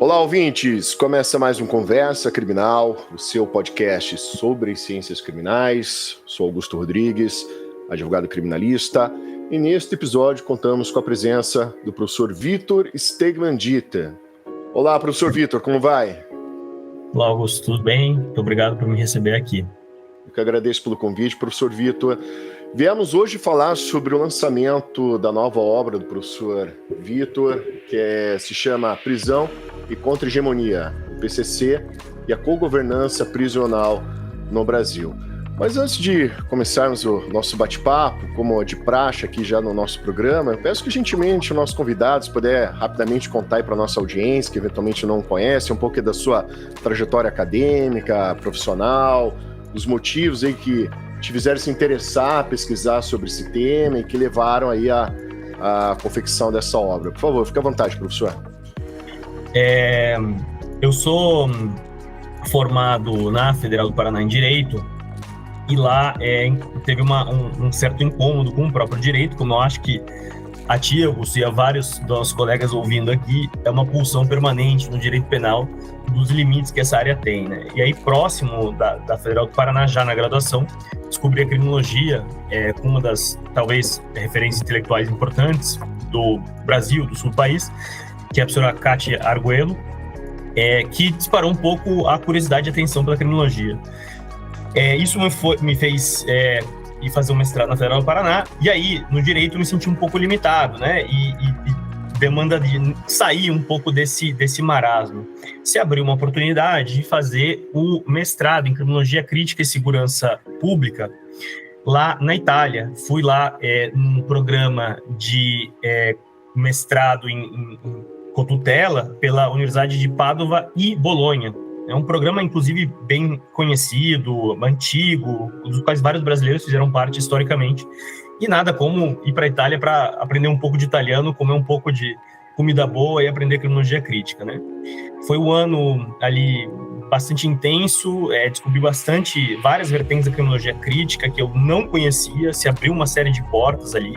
Olá, ouvintes! Começa mais um Conversa Criminal, o seu podcast sobre ciências criminais. Sou Augusto Rodrigues, advogado criminalista, e neste episódio contamos com a presença do professor Vitor Stegmann-Ditter. Olá, professor Vitor, como vai? Olá, Augusto, tudo bem? Muito obrigado por me receber aqui. Eu que agradeço pelo convite, professor Vitor. Viemos hoje falar sobre o lançamento da nova obra do professor Vitor, que se chama Prisão e Contra-Hegemonia, o PCC e a Cogovernança Prisional no Brasil. Mas antes de começarmos o nosso bate-papo, como de praxe aqui já no nosso programa, eu peço que gentilmente o nosso convidado, se puder rapidamente contar aí para a nossa audiência, que eventualmente não conhece, um pouco da sua trajetória acadêmica, profissional, os motivos aí que te fizeram se interessar, pesquisar sobre esse tema e que levaram aí a confecção dessa obra. Por favor, fique à vontade, professor. Eu sou formado na Federal do Paraná em Direito e lá teve um certo incômodo com o próprio direito, como eu acho que a ti, Augusto, e a vários dos colegas ouvindo aqui, é uma pulsão permanente no direito penal dos limites que essa área tem, né? E aí, próximo da Federal do Paraná, já na graduação, descobri a criminologia com uma das, talvez, referências intelectuais importantes do Brasil, do sul do país, que é a professora Kátia Arguello, que disparou um pouco a curiosidade e a atenção pela criminologia. Isso me fez ir fazer um mestrado na Federal do Paraná, e aí, no direito, eu me senti um pouco limitado, né? E demanda de sair um pouco desse marasmo. Se abriu uma oportunidade de fazer o mestrado em Criminologia Crítica e Segurança Pública lá na Itália. Fui lá num programa de mestrado em cotutela pela Universidade de Padova e Bolonha. É um programa, inclusive, bem conhecido, antigo, dos quais vários brasileiros fizeram parte historicamente. E nada como ir para a Itália para aprender um pouco de italiano, comer um pouco de comida boa e aprender criminologia crítica, né? Foi um ano ali bastante intenso, descobri várias vertentes da criminologia crítica que eu não conhecia, se abriu uma série de portas ali.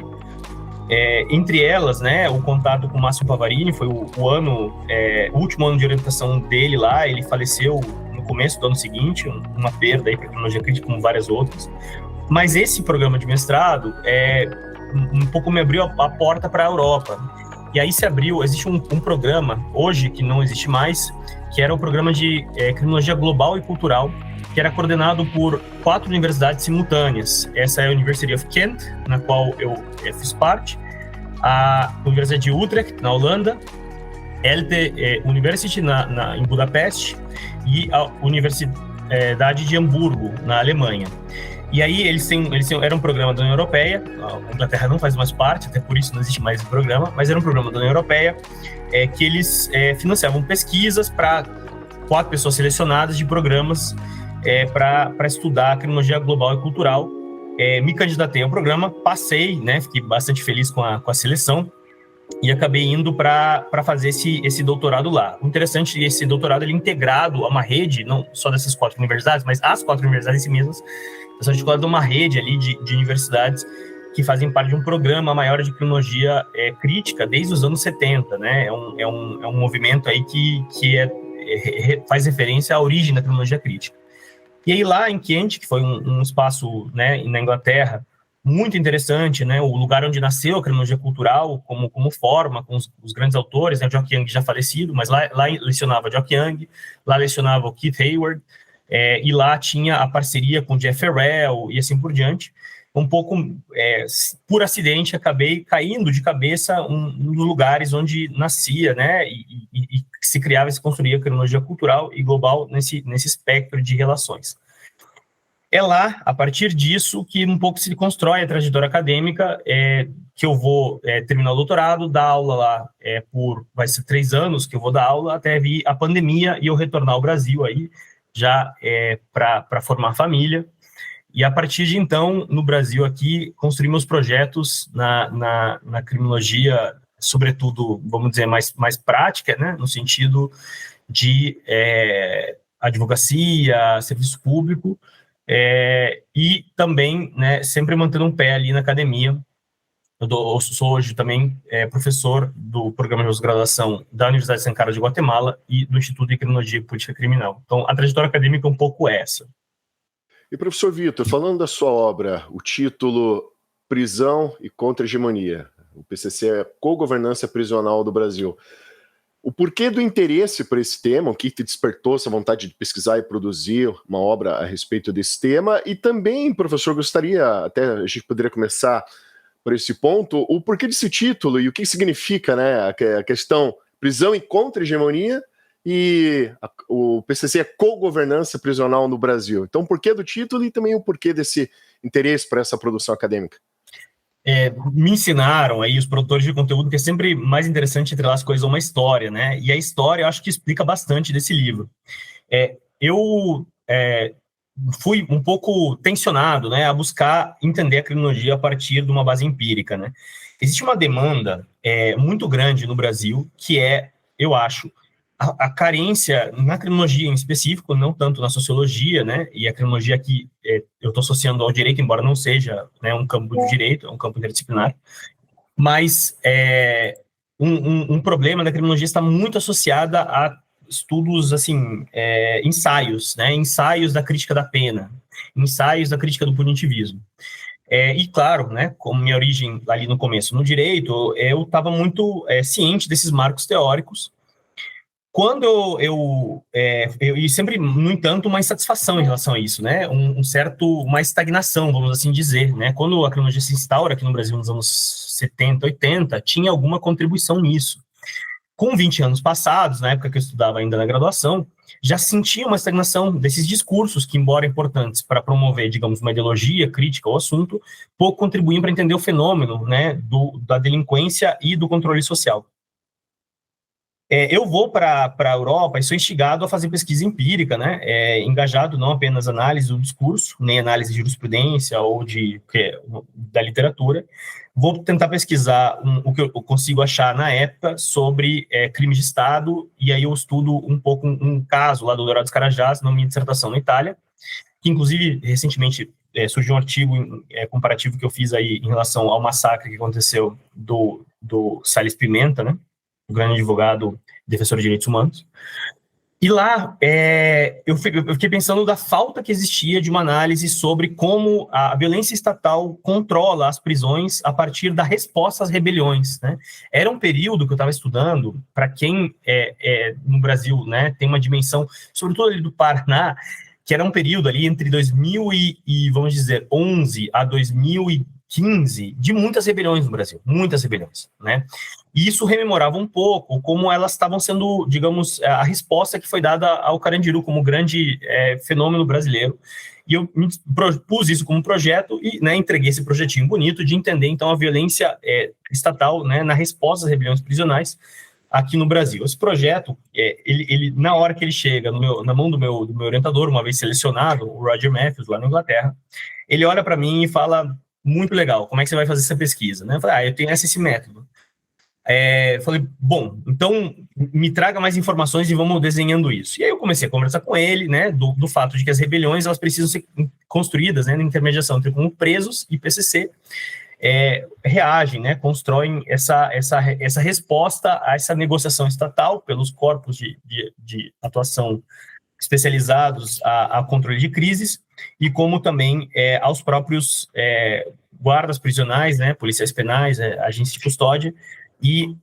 Entre elas, né, o contato com o Márcio Pavarini foi o último ano de orientação dele lá. Ele faleceu no começo do ano seguinte, uma perda aí para a criminologia crítica, como várias outras. Mas esse programa de mestrado um pouco me abriu a porta para a Europa. E aí existe um programa, hoje, que não existe mais, que era o programa de criminologia global e cultural, que era coordenado por 4 universidades simultâneas. Essa é a University of Kent, na qual eu fiz parte, a Universidade de Utrecht, na Holanda, ELTE University, em Budapeste, e a Universidade de Hamburgo, na Alemanha. E aí era um programa da União Europeia, a Inglaterra não faz mais parte, até por isso não existe mais esse programa, mas era um programa da União Europeia, que eles financiavam pesquisas para 4 pessoas selecionadas de programas para estudar a criminologia global e cultural. Me candidatei ao programa, passei, né, fiquei bastante feliz com a seleção e acabei indo para fazer esse doutorado lá. O interessante é que esse doutorado ele é integrado a uma rede, não só dessas 4 universidades, mas as 4 universidades em si mesmas, são articuladas uma rede ali de universidades que fazem parte de um programa maior de criminologia crítica desde os anos 70, né? É um movimento aí que faz referência à origem da criminologia crítica. E aí lá em Kent, que foi um espaço, né, na Inglaterra, muito interessante, né, o lugar onde nasceu a criminologia cultural como forma, com os grandes autores, né, o Jock Young já falecido, mas lá lecionava Jock Young, lá lecionava o Keith Hayward, e lá tinha a parceria com o Jeff Farrell e assim por diante. Um pouco por acidente, acabei caindo de cabeça um dos lugares onde nascia, né, e se criava e se construía a criminologia cultural e global nesse espectro de relações. É lá, a partir disso, que um pouco se constrói a trajetória acadêmica, que eu vou terminar o doutorado, dar aula lá vai ser 3 anos que eu vou dar aula, até vir a pandemia e eu retornar ao Brasil aí, já para formar família. E a partir de então, no Brasil aqui, construí meus projetos na criminologia, sobretudo, vamos dizer, mais prática, né, no sentido de advocacia, serviço público, e também, né, sempre mantendo um pé ali na academia, Eu sou hoje também professor do programa de pós-graduação da Universidade de São Carlos de Guatemala e do Instituto de Criminologia e Política Criminal. Então, a trajetória acadêmica é um pouco essa. E, professor Vitor, falando da sua obra, o título Prisão e Contra-Hegemonia, o PCC é Cogovernança Prisional do Brasil. O porquê do interesse por esse tema, o que te despertou essa vontade de pesquisar e produzir uma obra a respeito desse tema, e também, professor, gostaria, até a gente poderia começar por esse ponto, o porquê desse título e o que significa, né, a questão prisão e contra-hegemonia e o PCC é Cogovernança Prisional no Brasil. Então, o porquê do título e também o porquê desse interesse para essa produção acadêmica. Me ensinaram aí os produtores de conteúdo que é sempre mais interessante entregar as coisas a uma história, né? E a história eu acho que explica bastante desse livro. Eu fui um pouco tensionado, né, a buscar entender a criminologia a partir de uma base empírica, né? Existe uma demanda muito grande no Brasil que eu acho, a carência na criminologia em específico, não tanto na sociologia, né, e a criminologia aqui eu estou associando ao direito, embora não seja, né, um campo de direito, é um campo interdisciplinar, mas um problema da criminologia está muito associada a estudos, assim, ensaios, né, ensaios da crítica da pena, ensaios da crítica do punitivismo. E claro, né, como minha origem ali no começo no direito, eu estava muito ciente desses marcos teóricos. Quando eu sempre, no entanto, uma insatisfação em relação a isso, né? Uma estagnação, vamos assim dizer, né? Quando a criminologia se instaura aqui no Brasil nos anos 70, 80, tinha alguma contribuição nisso. Com 20 anos passados, na época que eu estudava ainda na graduação, já sentia uma estagnação desses discursos que, embora importantes para promover, digamos, uma ideologia crítica ao assunto, pouco contribuíam para entender o fenômeno, né, da delinquência e do controle social. Eu vou para a Europa e sou instigado a fazer pesquisa empírica, né? Engajado não apenas análise do discurso, nem análise de jurisprudência ou da literatura. Vou tentar pesquisar o que eu consigo achar na época sobre crimes de Estado, e aí eu estudo um pouco um caso lá do Dourado dos Carajás, na minha dissertação na Itália, que inclusive recentemente surgiu um artigo comparativo que eu fiz aí em relação ao massacre que aconteceu do Salles Pimenta, né? O grande advogado, defensor de direitos humanos. E lá, eu fiquei pensando da falta que existia de uma análise sobre como a violência estatal controla as prisões a partir da resposta às rebeliões, né? Era um período que eu estava estudando, para quem no Brasil, né, tem uma dimensão, sobretudo ali do Paraná, que era um período ali entre 2011 a 2015, de muitas rebeliões no Brasil, muitas rebeliões, né? E isso rememorava um pouco como elas estavam sendo, digamos, a resposta que foi dada ao Carandiru como grande fenômeno brasileiro. E eu me propus isso como projeto e, né, entreguei esse projetinho bonito de entender, então, a violência estatal, né, na resposta às rebeliões prisionais aqui no Brasil. Esse projeto, ele na hora que ele chega na mão do meu orientador, uma vez selecionado, o Roger Matthews, lá na Inglaterra, ele olha para mim e fala: muito legal, como é que você vai fazer essa pesquisa? Né? Eu falei: eu tenho esse método. Falei: bom, então me traga mais informações e vamos desenhando isso. E aí eu comecei a conversar com ele, né, do fato de que as rebeliões, elas precisam ser construídas, né, na intermediação entre como presos e PCC, reagem, né, constroem essa resposta a essa negociação estatal pelos corpos de atuação especializados a controle de crises, e como também aos próprios guardas prisionais, né, policiais penais, agentes de custódia, e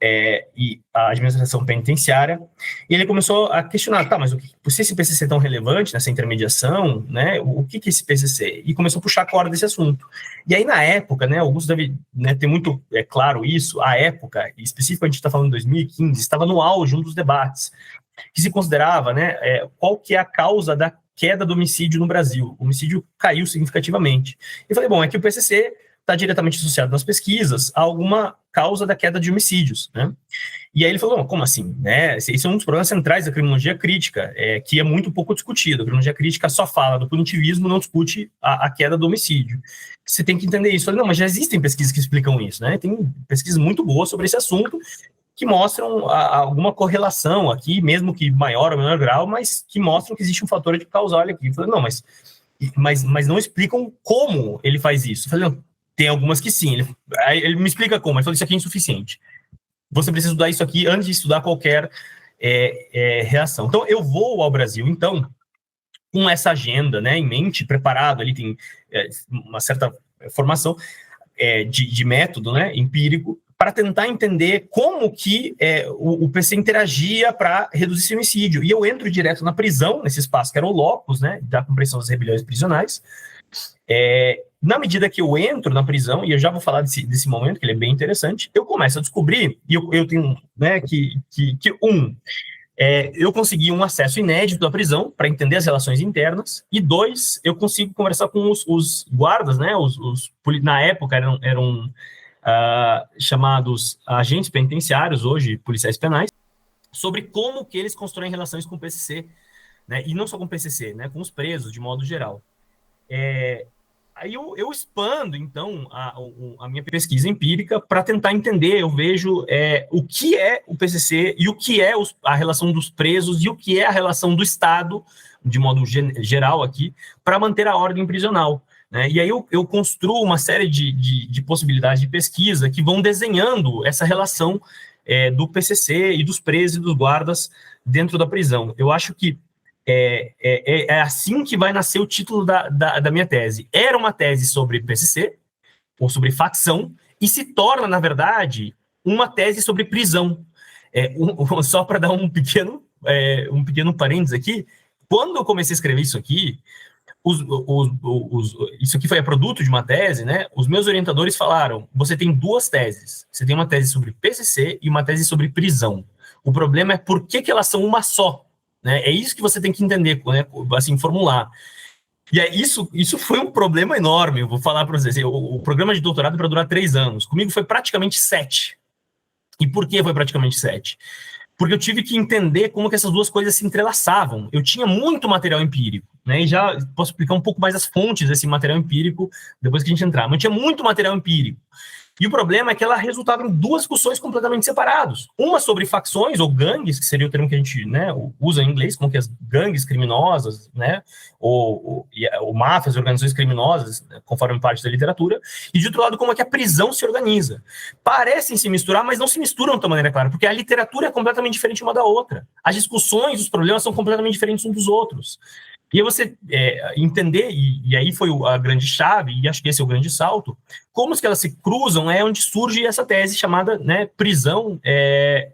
a administração penitenciária. E ele começou a questionar: tá, mas se esse PCC é tão relevante nessa intermediação, né, o que é esse PCC? E começou a puxar a corda desse assunto. E aí, na época, né, Augusto deve, né, ter muito claro isso, a época, e específico a gente está falando de 2015, estava no auge um dos debates, que se considerava, né, qual que é a causa da queda do homicídio no Brasil. O homicídio caiu significativamente. E falei: bom, é que o PCC está diretamente associado nas pesquisas a alguma causa da queda de homicídios, né? E aí ele falou: como assim? Né? Esse é um dos problemas centrais da criminologia crítica, que é muito pouco discutido. A criminologia crítica só fala do punitivismo, não discute a queda do homicídio. Você tem que entender isso. Eu falei: não, mas já existem pesquisas que explicam isso, né? Tem pesquisas muito boas sobre esse assunto, que mostram alguma correlação aqui, mesmo que maior ou menor grau, mas que mostram que existe um fator de causal aqui. Eu falei: não, mas não explicam como ele faz isso. Eu falei: não, Tem algumas que sim. Ele me explica como. Ele falou, isso aqui é insuficiente. Você precisa estudar isso aqui antes de estudar qualquer reação. Então, eu vou ao Brasil, então, com essa agenda, né, em mente, preparado, ali tem uma certa formação de método, né, empírico, para tentar entender como que o PC interagia para reduzir esse homicídio. E eu entro direto na prisão, nesse espaço que era o locus, né, da compreensão das rebeliões prisionais. Na medida que eu entro na prisão, e eu já vou falar desse momento, que ele é bem interessante, eu começo a descobrir, e eu tenho, né, eu consegui um acesso inédito à prisão para entender as relações internas, e 2, eu consigo conversar com os guardas, né, na época eram chamados agentes penitenciários, hoje policiais penais, sobre como que eles constroem relações com o PCC, né, e não só com o PCC, né, com os presos, de modo geral. Aí eu expando, então, a minha pesquisa empírica para tentar entender, eu vejo o que é o PCC e o que é a relação dos presos e o que é a relação do Estado, de modo geral aqui, para manter a ordem prisional. Né? E aí eu construo uma série de possibilidades de pesquisa que vão desenhando essa relação do PCC e dos presos e dos guardas dentro da prisão. Eu acho que é assim que vai nascer o título da minha tese. Era uma tese sobre PCC, ou sobre facção, e se torna, na verdade, uma tese sobre prisão. Só para dar um pequeno parênteses aqui, quando eu comecei a escrever isso aqui, isso aqui foi produto de uma tese, né? Os meus orientadores falaram, você tem 2 teses. Você tem uma tese sobre PCC e uma tese sobre prisão. O problema é por que elas são uma só. Né? É isso que você tem que entender, né? Assim, formular. E isso foi um problema enorme, eu vou falar para vocês. O programa de doutorado é para durar 3 anos. Comigo foi praticamente 7. E por que foi praticamente 7? Porque eu tive que entender como que essas duas coisas se entrelaçavam. Eu tinha muito material empírico, né? E já posso explicar um pouco mais as fontes desse material empírico depois que a gente entrar. Mas eu tinha muito material empírico. E o problema é que ela resultava em 2 discussões completamente separadas. Uma sobre facções, ou gangues, que seria o termo que a gente, né, usa em inglês, como que as gangues criminosas, né, ou máfias, organizações criminosas, né, conforme parte da literatura, e de outro lado, como é que a prisão se organiza. Parecem se misturar, mas não se misturam de uma maneira clara, porque a literatura é completamente diferente uma da outra. As discussões, os problemas são completamente diferentes uns dos outros. E aí você entender, e aí foi a grande chave, e acho que esse é o grande salto, como que elas se cruzam é onde surge essa tese chamada, né, prisão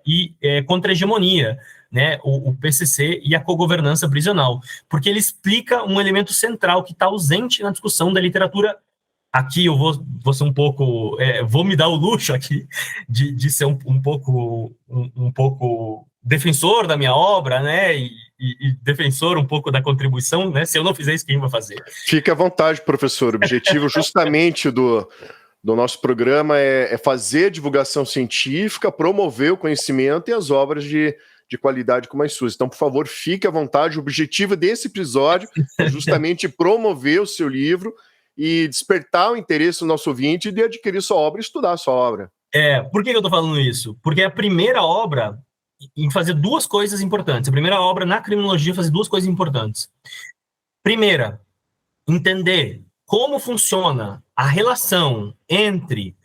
e contra-hegemonia, né, o PCC e a cogovernança prisional, porque ele explica um elemento central que está ausente na discussão da literatura. Aqui eu vou ser um pouco, vou me dar o luxo aqui de ser um pouco defensor da minha obra, né, e defensor um pouco da contribuição, né? Se eu não fizer isso, quem vai fazer? Fique à vontade, professor. O objetivo justamente do nosso programa é fazer divulgação científica, promover o conhecimento e as obras de qualidade como as suas. Então, por favor, fique à vontade. O objetivo desse episódio é justamente promover o seu livro e despertar o interesse do nosso ouvinte de adquirir sua obra e estudar sua obra. Por que eu estou falando isso? Porque a primeira obra em fazer 2 coisas importantes. A primeira obra na criminologia fazer 2 coisas importantes. Primeira, entender como funciona a relação entre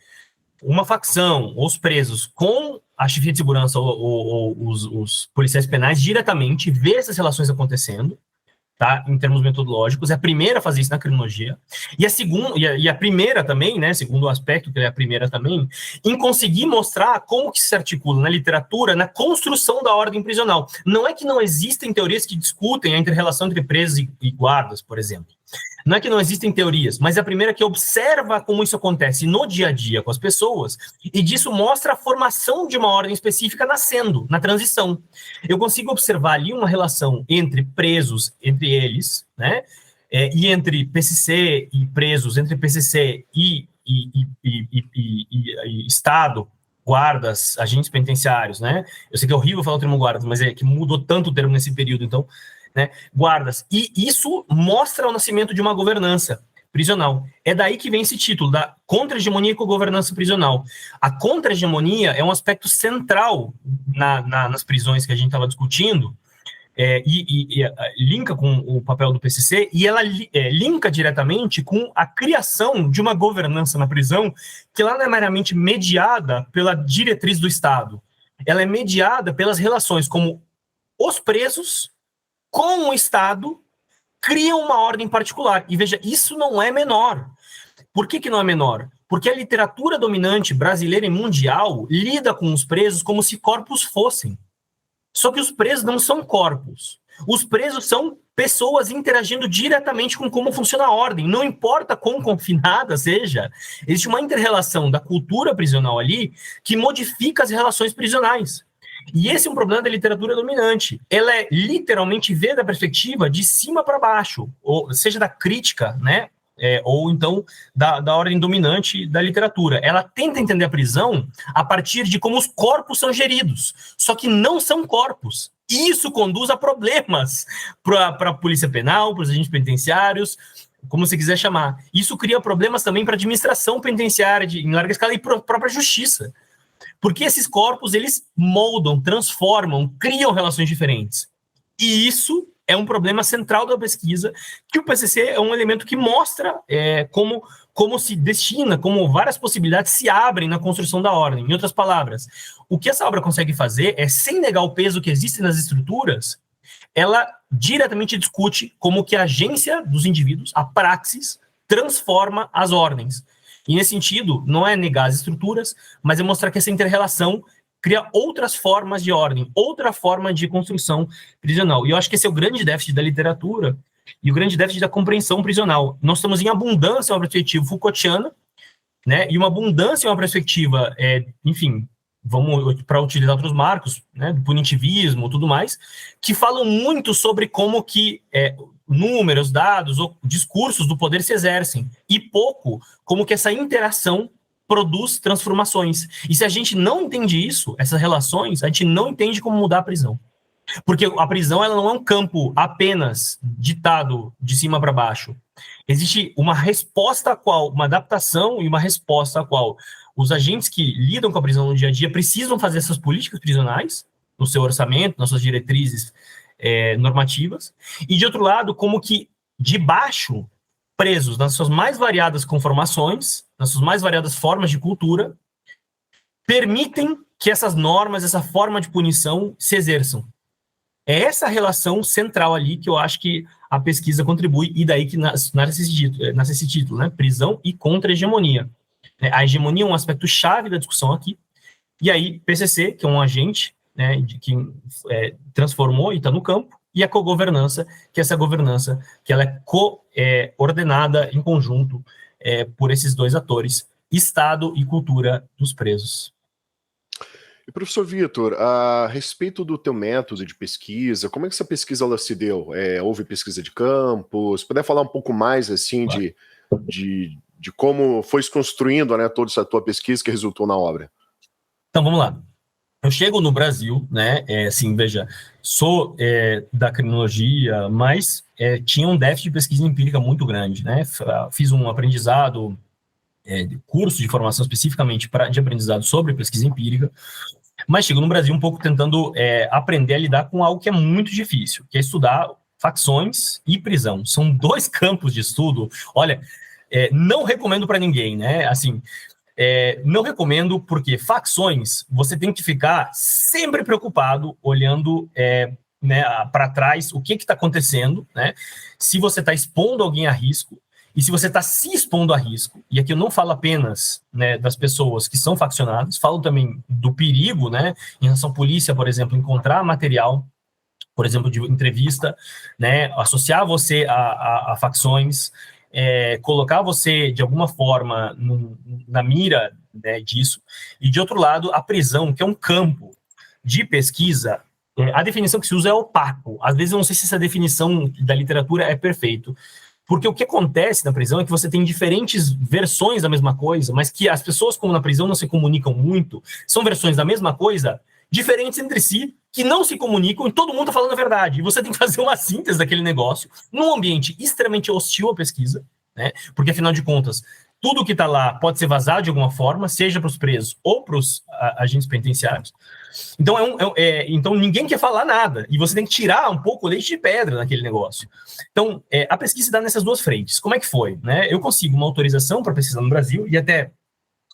uma facção, os presos, com a chefia de segurança ou os policiais penais diretamente, ver essas relações acontecendo, tá? Em termos metodológicos. É a primeira a fazer isso na criminologia. E a segunda, e a primeira também, né, segundo aspecto, que é a primeira também, em conseguir mostrar como que se articula na literatura, na construção da ordem prisional. Não é que não existem teorias que discutem a relação entre presos e guardas, por exemplo. Não é que não existem teorias, mas é a primeira que observa como isso acontece no dia a dia com as pessoas, e disso mostra a formação de uma ordem específica nascendo, na transição. Eu consigo observar ali uma relação entre presos, entre eles, né, e entre PCC e presos, entre PCC e Estado, guardas, agentes penitenciários, né? Eu sei que é horrível falar o termo guardas, mas é que mudou tanto o termo nesse período, então, né, guardas. E isso mostra o nascimento de uma governança prisional. É daí que vem esse título, da contra-hegemonia e governança prisional. A contra-hegemonia é um aspecto central nas prisões que a gente estava discutindo, linka com o papel do PCC, e ela linka diretamente com a criação de uma governança na prisão que ela não é meramente mediada pela diretriz do Estado. Ela é mediada pelas relações como os presos com o Estado criam uma ordem particular. E veja, isso não é menor. Por que não é menor? Porque a literatura dominante brasileira e mundial lida com os presos como se corpos fossem. Só que os presos não são corpos. Os presos são pessoas interagindo diretamente com como funciona a ordem. Não importa quão confinada seja, existe uma inter-relação da cultura prisional ali que modifica as relações prisionais. E esse é um problema da literatura dominante. Ela é literalmente ver da perspectiva de cima para baixo, ou seja, da crítica, né? Ou então da ordem dominante da literatura. Ela tenta entender a prisão a partir de como os corpos são geridos, só que não são corpos. E isso conduz a problemas para a polícia penal, para os agentes penitenciários, como você quiser chamar. Isso cria problemas também para a administração penitenciária em larga escala e para a própria justiça. Porque esses corpos, eles moldam, transformam, criam relações diferentes. E isso é um problema central da pesquisa, que o PCC é um elemento que mostra como se destina, como várias possibilidades se abrem na construção da ordem. Em outras palavras, o que essa obra consegue fazer é, sem negar o peso que existe nas estruturas, ela diretamente discute como que a agência dos indivíduos, a praxis, transforma as ordens. E nesse sentido, não é negar as estruturas, mas é mostrar que essa inter-relação cria outras formas de ordem, outra forma de construção prisional. E eu acho que esse é o grande déficit da literatura e o grande déficit da compreensão prisional. Nós estamos em abundância em uma perspectiva Foucaultiana, né, e uma abundância em uma perspectiva, enfim, vamos para utilizar outros marcos, né, do punitivismo, tudo mais, que falam muito sobre como que números, dados ou discursos do poder se exercem, e pouco como que essa interação produz transformações. E se a gente não entende isso, essas relações, a gente não entende como mudar a prisão. Porque a prisão ela não é um campo apenas ditado de cima para baixo. Existe uma resposta a qual, uma adaptação e uma resposta a qual os agentes que lidam com a prisão no dia a dia precisam fazer essas políticas prisionais, no seu orçamento, nas suas diretrizes normativas. E, de outro lado, como que de baixo, presos nas suas mais variadas conformações, nas suas mais variadas formas de cultura, permitem que essas normas, essa forma de punição se exerçam. É essa relação central ali que eu acho que a pesquisa contribui, e daí que nasce esse título, né? Prisão e contra-hegemonia. A hegemonia é um aspecto chave da discussão aqui, e aí PCC, que é um agente, né, que transformou e está no campo, e a cogovernança, que é essa governança que ela é coordenada em conjunto por esses dois atores, Estado e cultura dos presos. E, professor Vitor, a respeito do teu método de pesquisa, como é que essa pesquisa ela se deu? Houve pesquisa de campo? Se puder falar um pouco mais assim, claro, de como foi se construindo, né, toda essa tua pesquisa que resultou na obra. Então, vamos lá. Eu chego no Brasil, né, assim, veja, sou da criminologia, mas tinha um déficit de pesquisa empírica muito grande, né, fiz um aprendizado, curso de formação especificamente de aprendizado sobre pesquisa empírica, mas chego no Brasil um pouco tentando aprender a lidar com algo que é muito difícil, que é estudar facções e prisão. São dois campos de estudo, olha, não recomendo para ninguém, né, assim... não recomendo porque facções, você tem que ficar sempre preocupado, olhando né, para trás o que está acontecendo, né, se você está expondo alguém a risco, e se você está se expondo a risco, e aqui eu não falo apenas, né, das pessoas que são faccionadas, falo também do perigo, né, em relação à polícia, por exemplo, encontrar material, por exemplo, de entrevista, né, associar você a facções, colocar você, de alguma forma, na mira, né, disso. E, de outro lado, a prisão, que é um campo de pesquisa, a definição que se usa é opaco. Às vezes, eu não sei se essa definição da literatura é perfeita, porque o que acontece na prisão é que você tem diferentes versões da mesma coisa, mas que as pessoas, como na prisão, não se comunicam muito, são versões da mesma coisa, diferentes entre si, que não se comunicam e todo mundo está falando a verdade. E você tem que fazer uma síntese daquele negócio num ambiente extremamente hostil à pesquisa, né? Porque, afinal de contas, tudo que está lá pode ser vazado de alguma forma, seja para os presos ou para os agentes penitenciários. Então, então, ninguém quer falar nada, e você tem que tirar um pouco o leite de pedra naquele negócio. Então, a pesquisa dá nessas duas frentes. Como é que foi? Né? Eu consigo uma autorização para pesquisar no Brasil, e até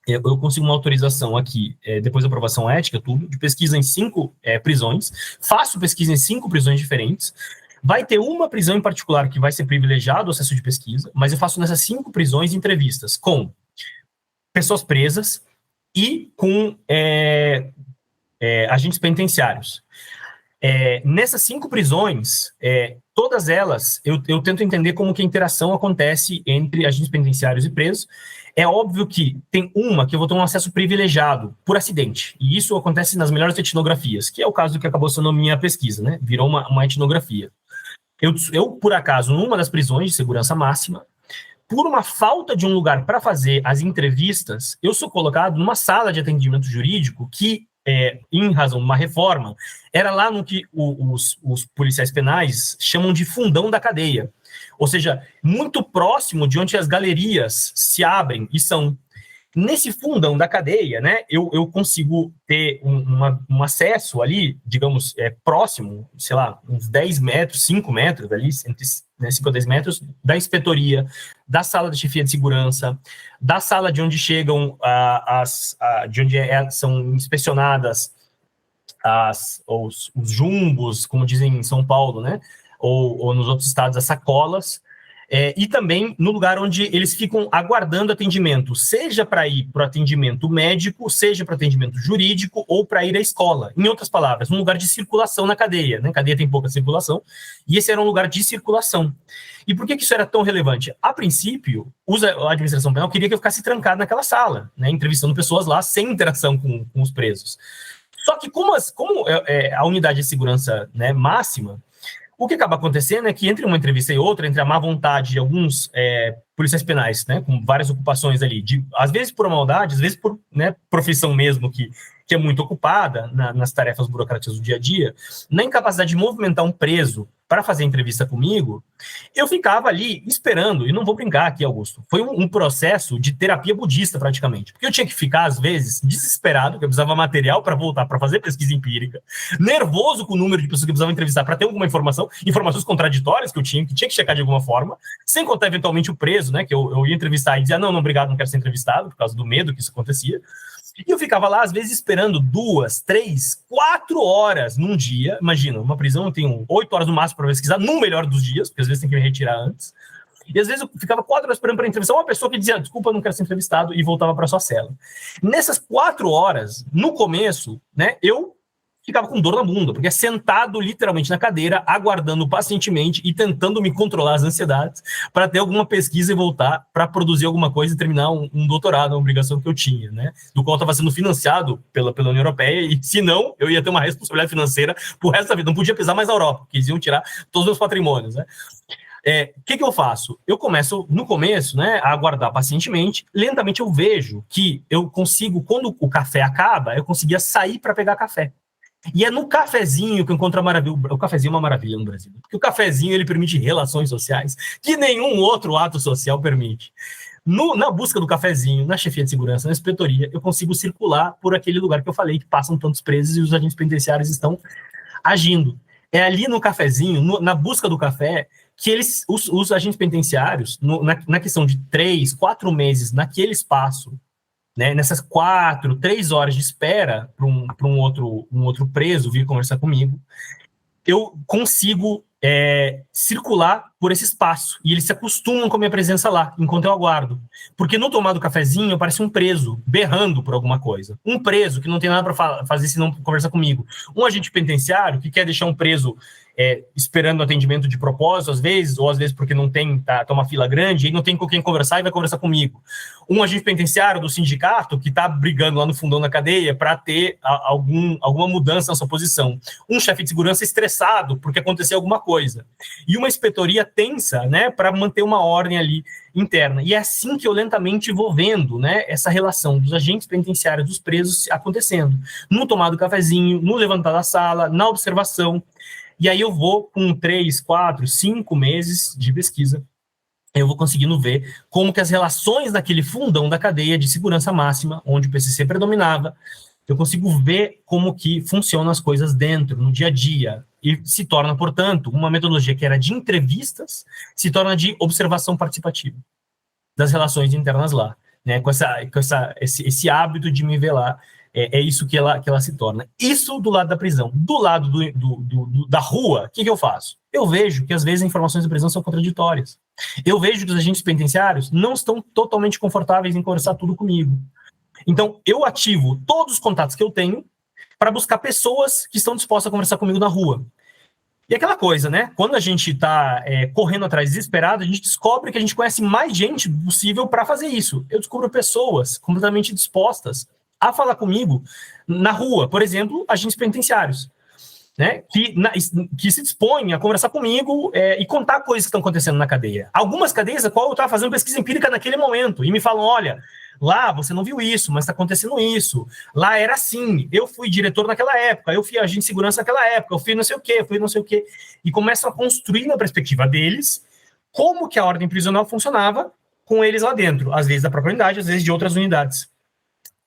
eu consigo uma autorização aqui, depois da aprovação ética, tudo, de pesquisa em 5 prisões, faço pesquisa em 5 prisões diferentes. Vai ter uma prisão em particular que vai ser privilegiado o acesso de pesquisa, mas eu faço nessas 5 prisões entrevistas com pessoas presas e com agentes penitenciários. Nessas 5 prisões, todas elas, eu tento entender como que a interação acontece entre agentes penitenciários e presos. É óbvio que tem uma que eu vou ter um acesso privilegiado por acidente, e isso acontece nas melhores etnografias, que é o caso do que acabou sendo a minha pesquisa, né? Virou uma etnografia. Eu, por acaso, numa das prisões de segurança máxima, por uma falta de um lugar para fazer as entrevistas, eu sou colocado numa sala de atendimento jurídico que, em razão de uma reforma, era lá no que os policiais penais chamam de fundão da cadeia. Ou seja, muito próximo de onde as galerias se abrem e são. Nesse fundão da cadeia, né, eu consigo ter um acesso ali, digamos, próximo, sei lá, uns 10 metros, 5 metros ali, entre 5 a 10 metros, da inspetoria, da sala da chefia de segurança, da sala de onde chegam, de onde são inspecionadas os jumbos, como dizem em São Paulo, né, ou nos outros estados, as sacolas, e também no lugar onde eles ficam aguardando atendimento, seja para ir para o atendimento médico, seja para atendimento jurídico ou para ir à escola. Em outras palavras, um lugar de circulação na cadeia, né? A cadeia tem pouca circulação, e esse era um lugar de circulação. E por que isso era tão relevante? A princípio, a administração penal queria que eu ficasse trancado naquela sala, né? Entrevistando pessoas lá sem interação com os presos. Só que como a unidade de segurança, né, máxima, o que acaba acontecendo é que entre uma entrevista e outra, entre a má vontade de alguns policiais penais, né, com várias ocupações ali, às vezes por maldade, às vezes por, né, profissão mesmo, que é muito ocupada nas tarefas burocráticas do dia a dia, na incapacidade de movimentar um preso para fazer entrevista comigo, eu ficava ali esperando, e não vou brincar aqui, Augusto, foi um processo de terapia budista praticamente, porque eu tinha que ficar, às vezes, desesperado, porque eu precisava de material para voltar para fazer pesquisa empírica, nervoso com o número de pessoas que eu precisava entrevistar para ter alguma informações contraditórias que eu tinha que checar de alguma forma, sem contar eventualmente o preso, né, que eu ia entrevistar e dizia, não, obrigado, não quero ser entrevistado, por causa do medo que isso acontecia. E eu ficava lá, às vezes, esperando 2, 3, 4 horas num dia. Imagina, uma prisão eu tenho 8 horas no máximo para pesquisar, no melhor dos dias, porque às vezes tem que me retirar antes. E às vezes eu ficava 4 horas esperando para entrevistar uma pessoa que dizia, desculpa, eu não quero ser entrevistado, e voltava para sua cela. Nessas 4 horas, no começo, né, eu ficava com dor na bunda, porque é sentado literalmente na cadeira, aguardando pacientemente e tentando me controlar as ansiedades para ter alguma pesquisa e voltar para produzir alguma coisa e terminar um doutorado, uma obrigação que eu tinha, né? Do qual estava sendo financiado pela União Europeia, e se não, eu ia ter uma responsabilidade financeira pro resto da vida, não podia pisar mais na Europa, porque eles iam tirar todos os meus patrimônios, né? O que eu faço? Eu começo, no começo, né, a aguardar pacientemente. Lentamente eu vejo que eu consigo, quando o café acaba, eu conseguia sair para pegar café. E é no cafezinho que eu encontro a maravilha. O cafezinho é uma maravilha no Brasil, porque o cafezinho ele permite relações sociais que nenhum outro ato social permite. Na busca do cafezinho, na chefia de segurança, na inspetoria, eu consigo circular por aquele lugar que eu falei, que passam tantos presos e os agentes penitenciários estão agindo. É ali no cafezinho, na busca do café, que os agentes penitenciários, na questão de 3, 4 meses, naquele espaço, né, nessas 4, 3 horas de espera para um outro preso vir conversar comigo, eu consigo circular por esse espaço, e eles se acostumam com a minha presença lá, enquanto eu aguardo. Porque no tomar do cafezinho, eu pareço um preso, berrando por alguma coisa. Um preso que não tem nada para fazer senão conversar comigo. Um agente penitenciário que quer deixar um preso esperando atendimento de propósito, às vezes, ou às vezes porque não tem, tá uma fila grande, e não tem com quem conversar e vai conversar comigo. Um agente penitenciário do sindicato que está brigando lá no fundão da cadeia para ter alguma mudança na sua posição. Um chefe de segurança estressado porque aconteceu alguma coisa. E uma inspetoria tensa, né, para manter uma ordem ali interna. E é assim que eu lentamente vou vendo, né, essa relação dos agentes penitenciários, dos presos acontecendo. No tomar do cafezinho, no levantar da sala, na observação. E aí eu vou com 3, 4, 5 meses de pesquisa. eu vou conseguindo ver como que as relações daquele fundão da cadeia de segurança máxima, onde o PCC predominava, eu consigo ver como que funcionam as coisas dentro, no dia a dia, e se torna, portanto, uma metodologia que era de entrevistas, se torna de observação participativa das relações internas lá, né? Esse hábito de me ver lá, é isso que ela se torna. Isso do lado da prisão. Do lado da rua, o que eu faço? Eu vejo que, às vezes, as informações da prisão são contraditórias. Eu vejo que os agentes penitenciários não estão totalmente confortáveis em conversar tudo comigo. Então, eu ativo todos os contatos que eu tenho para buscar pessoas que estão dispostas a conversar comigo na rua. E aquela coisa, né? Quando a gente está correndo atrás desesperado, a gente descobre que a gente conhece mais gente possível para fazer isso. Eu descubro pessoas completamente dispostas a falar comigo na rua. Por exemplo, agentes penitenciários, né? Que se dispõem a conversar comigo e contar coisas que estão acontecendo na cadeia. Algumas cadeias, a qual eu estava fazendo pesquisa empírica naquele momento, e me falam, olha, lá você não viu isso, mas está acontecendo isso. Lá era assim, eu fui diretor naquela época, eu fui agente de segurança naquela época, eu fui não sei o quê. E começam a construir na perspectiva deles como que a ordem prisional funcionava com eles lá dentro, às vezes da própria unidade, às vezes de outras unidades.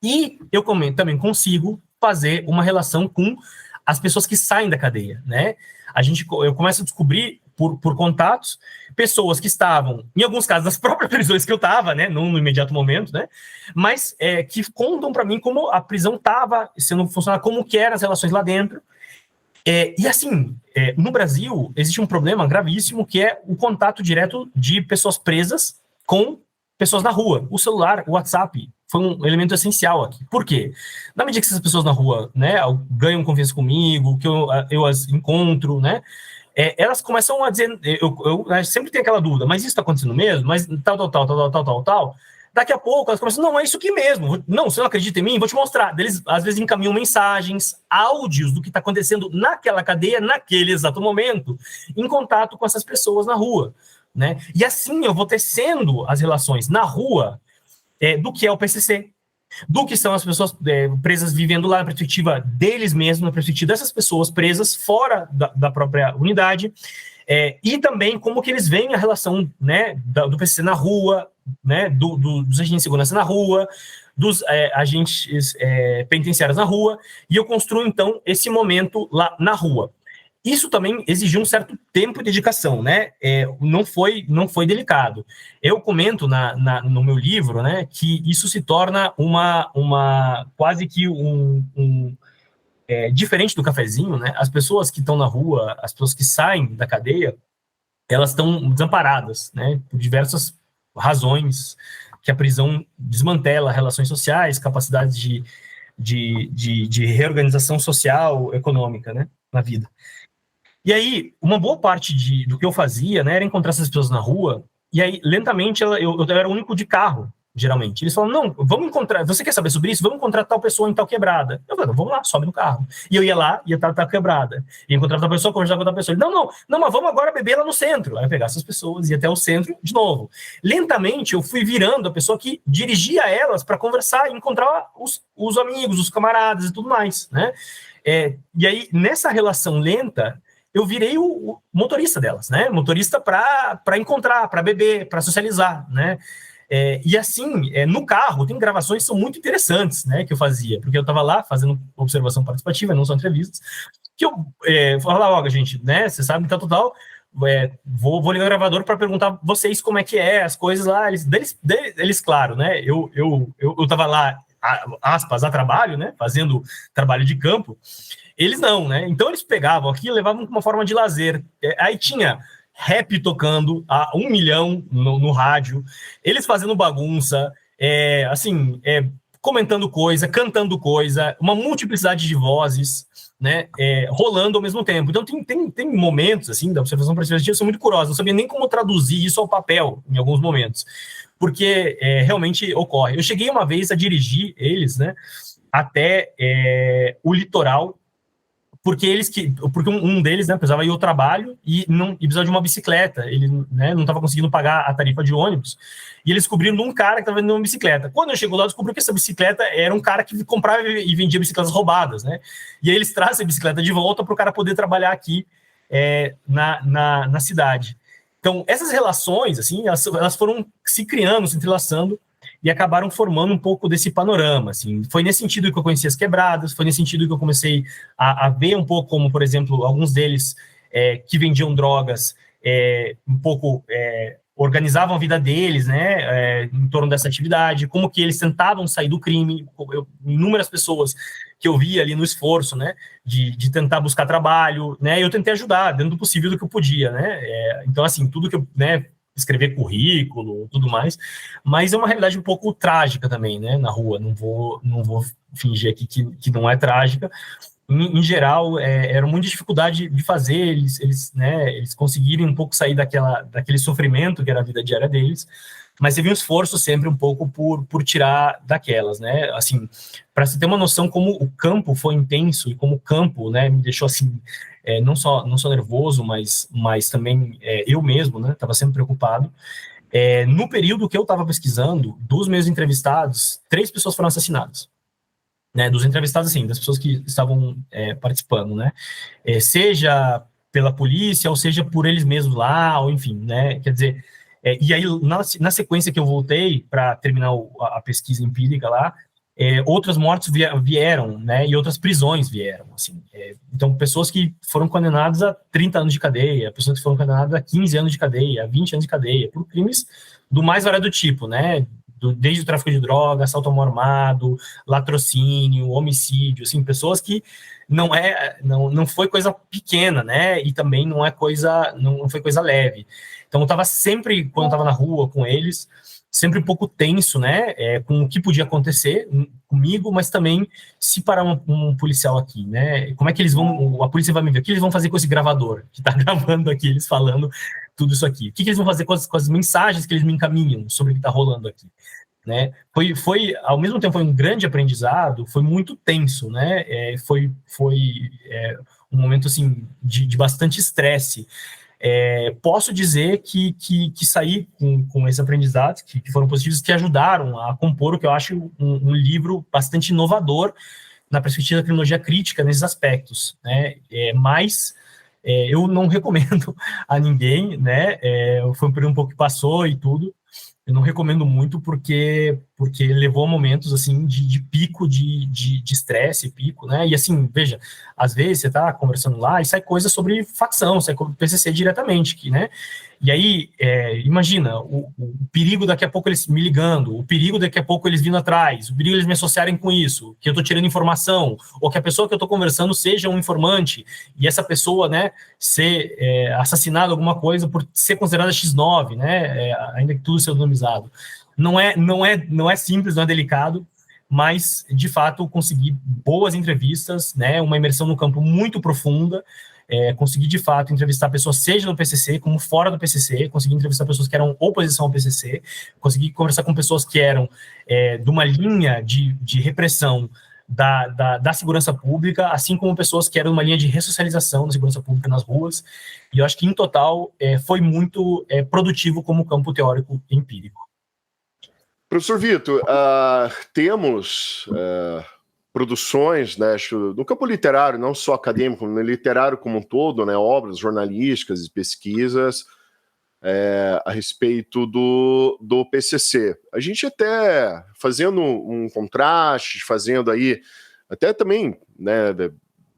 E eu também consigo fazer uma relação com as pessoas que saem da cadeia, né? Eu começo a descobrir, por contatos, pessoas que estavam, em alguns casos, nas próprias prisões que eu estava, né? Não no imediato momento, né? Mas que contam para mim como a prisão estava sendo funcionar, como que eram as relações lá dentro. E assim, no Brasil, existe um problema gravíssimo, que é o contato direto de pessoas presas com pessoas na rua. O celular, o WhatsApp, foi um elemento essencial aqui. Por quê? Na medida que essas pessoas na rua, né, ganham confiança comigo, que eu as encontro, né, elas começam a dizer, eu sempre tenho aquela dúvida, mas isso está acontecendo mesmo? Mas tal. Daqui a pouco elas começam, não, é isso aqui mesmo. Não, você não acredita em mim? Vou te mostrar. Eles, às vezes, encaminham mensagens, áudios do que está acontecendo naquela cadeia, naquele exato momento, em contato com essas pessoas na rua, né? E assim eu vou tecendo as relações na rua do que é o PCC, do que são as pessoas presas vivendo lá na perspectiva deles mesmos, na perspectiva dessas pessoas presas fora da própria unidade, e também como que eles veem a relação, né, do PCC na rua, né, dos agentes de segurança na rua, dos agentes penitenciários na rua, e eu construo, então, esse momento lá na rua. Isso também exigiu um certo tempo e dedicação, né? Não foi delicado. Eu comento no meu livro, né, que isso se torna quase que diferente do cafezinho, né? As pessoas que estão na rua, as pessoas que saem da cadeia, elas estão desamparadas, né? Por diversas razões, que a prisão desmantela relações sociais, capacidades de reorganização social, econômica, né, na vida. E aí, uma boa parte do que eu fazia, né, era encontrar essas pessoas na rua, e aí, lentamente, eu era o único de carro, geralmente. Eles falam, não, vamos encontrar, você quer saber sobre isso? Vamos encontrar tal pessoa em tal quebrada. Eu falei, vamos lá, sobe no carro. E eu ia lá, ia estar tal quebrada. E encontrava tal pessoa, conversava com tal pessoa. Ele, não, mas vamos agora beber lá no centro. Aí eu pegava essas pessoas, ia até o centro de novo. Lentamente, eu fui virando a pessoa que dirigia elas para conversar e encontrar os amigos, os camaradas e tudo mais, né? E aí, nessa relação lenta, eu virei o motorista delas, né? Motorista para encontrar, para beber, para socializar, né? E assim, no carro, tem gravações que são muito interessantes, né? Que eu fazia, porque eu estava lá fazendo observação participativa, não só entrevistas, que eu falava, ó, gente, né? Você sabe que tá total. Vou ligar o gravador para perguntar vocês como é que as coisas lá. Eles claro, né? Eu estava lá, aspas, a trabalho, né? Fazendo trabalho de campo. Eles não, né? Então eles pegavam aqui e levavam como uma forma de lazer. Aí tinha rap tocando a 1 milhão no rádio, eles fazendo bagunça, comentando coisa, cantando coisa, uma multiplicidade de vozes, né? Rolando ao mesmo tempo. Então tem momentos assim da observação participativa que são muito curiosos. Não sabia nem como traduzir isso ao papel em alguns momentos, porque realmente ocorre. Eu cheguei uma vez a dirigir eles, né? Até o litoral. Porque um deles, né, precisava ir ao trabalho e precisava de uma bicicleta. Ele, né, não estava conseguindo pagar a tarifa de ônibus. E eles descobriram de um cara que estava vendendo uma bicicleta. Quando eu chego lá, eu descobri que essa bicicleta era um cara que comprava e vendia bicicletas roubadas, né? E aí eles trazem a bicicleta de volta para o cara poder trabalhar aqui na cidade. Então, essas relações, assim, elas foram se criando, se entrelaçando, e acabaram formando um pouco desse panorama, assim. Foi nesse sentido que eu conheci as quebradas, foi nesse sentido que eu comecei a ver um pouco como, por exemplo, alguns deles que vendiam drogas, um pouco organizavam a vida deles, né, em torno dessa atividade, como que eles tentavam sair do crime. Inúmeras pessoas que eu via ali no esforço, né, de tentar buscar trabalho, né, e eu tentei ajudar, dentro do possível do que eu podia, né, então, assim, tudo que eu, né, escrever currículo, tudo mais, mas é uma realidade um pouco trágica também, né, na rua, não vou fingir aqui que não é trágica. Em geral, era muita dificuldade de fazer eles conseguirem um pouco sair daquele sofrimento que era a vida diária deles, mas teve um esforço sempre um pouco por tirar daquelas, né, assim, para você ter uma noção como o campo foi intenso e como o campo, né, me deixou assim, não só nervoso, mas também eu mesmo, né, estava sempre preocupado. No período que eu estava pesquisando, dos meus entrevistados, 3 pessoas foram assassinadas. Né, dos entrevistados, assim, das pessoas que estavam participando, né, seja pela polícia, ou seja por eles mesmos lá, ou enfim, né, quer dizer, e aí na sequência que eu voltei para terminar a pesquisa empírica lá, outras mortes vieram, né, e outras prisões vieram, assim, então pessoas que foram condenadas a 30 anos de cadeia, pessoas que foram condenadas a 15 anos de cadeia, a 20 anos de cadeia, por crimes do mais variado tipo, né, desde o tráfico de drogas, assalto à mão armado, latrocínio, homicídio, assim, pessoas que não foi coisa pequena, né, e também não foi coisa leve. Então eu estava sempre, quando eu estava na rua com eles, sempre um pouco tenso, né, com o que podia acontecer comigo, mas também se parar um policial aqui, né, como é que a polícia vai me ver, o que eles vão fazer com esse gravador que está gravando aqui, eles falando tudo isso aqui, o que eles vão fazer com as mensagens que eles me encaminham sobre o que está rolando aqui, né, foi ao mesmo tempo foi um grande aprendizado, foi muito tenso, né, foi um momento, assim, de bastante estresse. Posso dizer que saí com esse aprendizado, que foram positivos, que ajudaram a compor o que eu acho um livro bastante inovador na perspectiva da criminologia crítica nesses aspectos, né, mas eu não recomendo a ninguém, né, foi um período um pouco que passou e tudo, eu não recomendo muito porque levou a momentos, assim, de pico de estresse, pico, né, e assim, veja, às vezes você tá conversando lá e sai coisa sobre facção, sai sobre PCC diretamente, né, e aí, imagina, o perigo daqui a pouco eles me ligando, o perigo daqui a pouco eles vindo atrás, o perigo eles me associarem com isso, que eu tô tirando informação, ou que a pessoa que eu tô conversando seja um informante, e essa pessoa, né, ser assassinada alguma coisa por ser considerada X9, né, ainda que tudo seja anonimizado. Não é simples, não é delicado, mas, de fato, consegui boas entrevistas, né, uma imersão no campo muito profunda, consegui, de fato, entrevistar pessoas, seja no PCC, como fora do PCC, consegui entrevistar pessoas que eram oposição ao PCC, consegui conversar com pessoas que eram de uma linha de repressão da segurança pública, assim como pessoas que eram de uma linha de ressocialização da segurança pública nas ruas, e eu acho que, em total, foi muito produtivo como campo teórico e empírico. Professor Vitor, temos produções, né, no campo literário, não só acadêmico, no literário como um todo, né, obras jornalísticas e pesquisas a respeito do PCC. A gente até fazendo um contraste, fazendo aí, até também, né,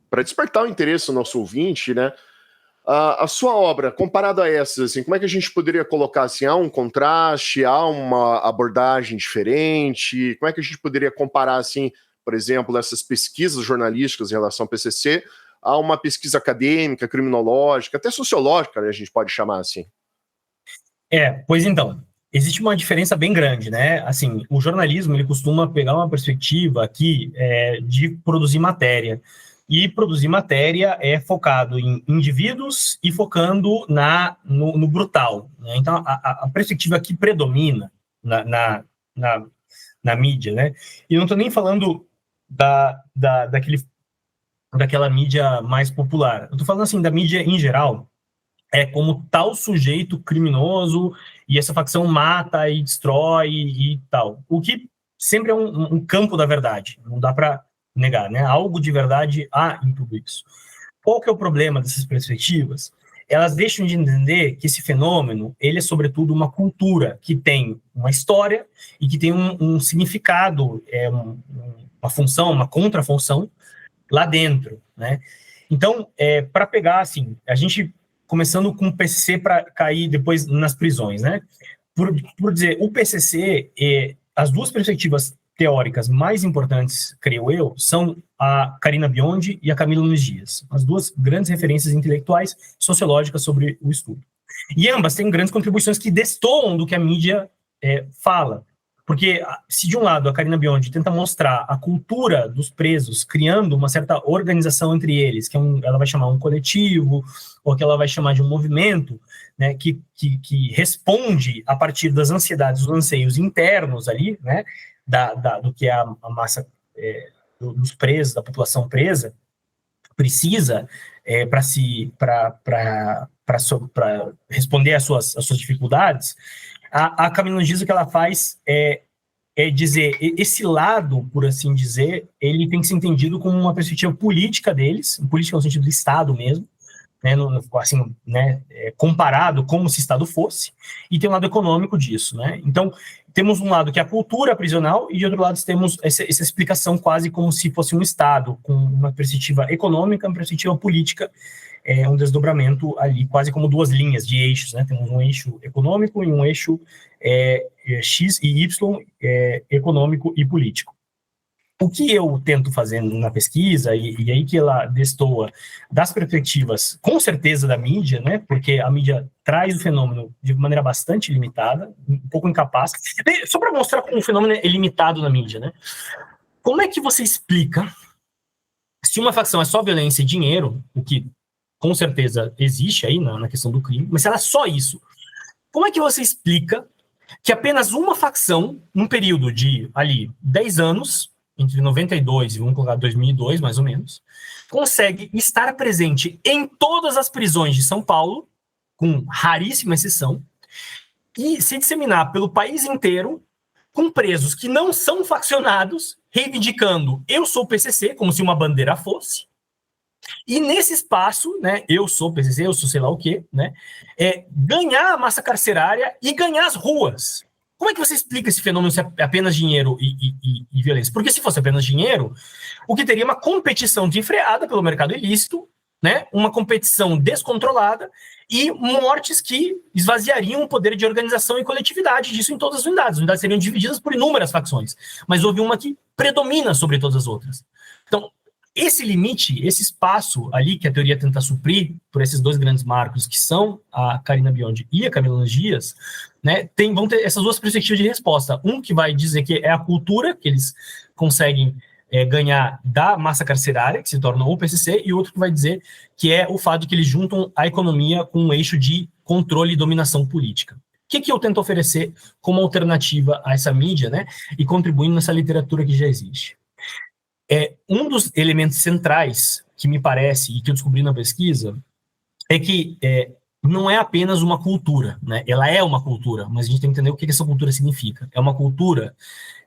para despertar o interesse do nosso ouvinte, né, a sua obra, comparada a essas, assim, como é que a gente poderia colocar, assim, há um contraste, há uma abordagem diferente, como é que a gente poderia comparar, assim, por exemplo, essas pesquisas jornalísticas em relação ao PCC a uma pesquisa acadêmica, criminológica, até sociológica, né, a gente pode chamar assim? Pois então, existe uma diferença bem grande, né? Assim, o jornalismo, ele costuma pegar uma perspectiva aqui de produzir matéria. E produzir matéria é focado em indivíduos e focando no brutal, né? Então, a perspectiva que predomina na mídia, né? E não estou nem falando daquela mídia mais popular. Eu estou falando, assim, da mídia em geral, como tal sujeito criminoso, e essa facção mata e destrói e tal. O que sempre é um campo da verdade, não dá para negar, né? Algo de verdade há em tudo isso. Qual que é o problema dessas perspectivas? elas deixam de entender que esse fenômeno, ele é sobretudo uma cultura que tem uma história e que tem um significado, uma função, uma contrafunção lá dentro, né? Então, para pegar, assim, a gente começando com o PCC para cair depois nas prisões, né? Por dizer, o PCC, as duas perspectivas teóricas mais importantes, creio eu, são a Carina Biondi e a Camila Nunes Dias, as duas grandes referências intelectuais sociológicas sobre o estudo. E ambas têm grandes contribuições que destoam do que a mídia fala. Porque, se de um lado a Carina Biondi tenta mostrar a cultura dos presos, criando uma certa organização entre eles, que ela vai chamar um coletivo, ou que ela vai chamar de um movimento, né, que responde a partir das ansiedades, dos anseios internos ali, né, do que a massa dos presos, da população presa, precisa para responder às suas dificuldades. A Camila Dias, o que ela faz é dizer, esse lado, por assim dizer, ele tem que ser entendido como uma perspectiva política deles, política no sentido do Estado mesmo, né, assim, né, comparado como se o Estado fosse, e tem um lado econômico disso, né? Então, temos um lado que é a cultura prisional, e de outro lado temos essa explicação quase como se fosse um Estado, com uma perspectiva econômica, uma perspectiva política, um desdobramento ali, quase como duas linhas de eixos, né? Temos um eixo econômico e um eixo X e Y, econômico e político. O que eu tento fazer na pesquisa, e aí que ela destoa das perspectivas, com certeza, da mídia, né? Porque a mídia traz o fenômeno de maneira bastante limitada, um pouco incapaz. Só para mostrar como o fenômeno é limitado na mídia, né? Como é que você explica, se uma facção é só violência e dinheiro, o que com certeza existe aí na questão do crime, mas se ela é só isso, como é que você explica que apenas uma facção, num período de, ali, 10 anos, entre 92 e vamos colocar 2002, mais ou menos, consegue estar presente em todas as prisões de São Paulo, com raríssima exceção, e se disseminar pelo país inteiro, com presos que não são faccionados, reivindicando eu sou PCC, como se uma bandeira fosse, e nesse espaço, né, eu sou PCC, eu sou sei lá o quê, né, ganhar a massa carcerária e ganhar as ruas. Como é que você explica esse fenômeno se é apenas dinheiro e violência? Porque se fosse apenas dinheiro, o que teria uma competição desenfreada pelo mercado ilícito, né, uma competição descontrolada e mortes que esvaziariam o poder de organização e coletividade disso em todas as unidades. As unidades seriam divididas por inúmeras facções, mas houve uma que predomina sobre todas as outras. Então, esse limite, esse espaço ali que a teoria tenta suprir por esses dois grandes marcos, que são a Carina Biondi e a Camila Nunes Dias, né, vão ter essas duas perspectivas de resposta. Um que vai dizer que é a cultura, que eles conseguem ganhar da massa carcerária, que se torna o PCC, e outro que vai dizer que é o fato de que eles juntam a economia com um eixo de controle e dominação política. O que eu tento oferecer como alternativa a essa mídia, né, e contribuindo nessa literatura que já existe? Um dos elementos centrais que me parece, e que eu descobri na pesquisa, é que não é apenas uma cultura, né? Ela é uma cultura, mas a gente tem que entender o que essa cultura significa. É uma cultura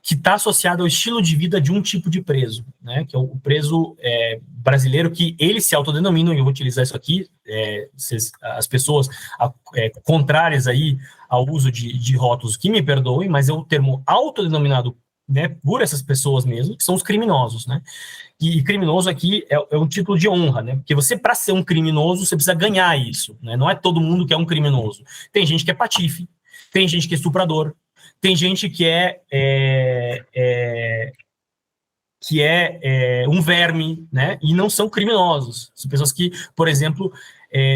que está associada ao estilo de vida de um tipo de preso, né? Que é o preso brasileiro, que eles se autodenominam, e eu vou utilizar isso aqui, as pessoas contrárias aí ao uso de rótulos, que me perdoem, mas é o termo autodenominado, né, por essas pessoas mesmo, que são os criminosos, né? E criminoso aqui é um título de honra, né? Porque você, para ser um criminoso, você precisa ganhar isso, né? Não é todo mundo que é um criminoso. Tem gente que é patife, tem gente que é estuprador, tem gente que é um verme, né? E não são criminosos. São pessoas que, por exemplo,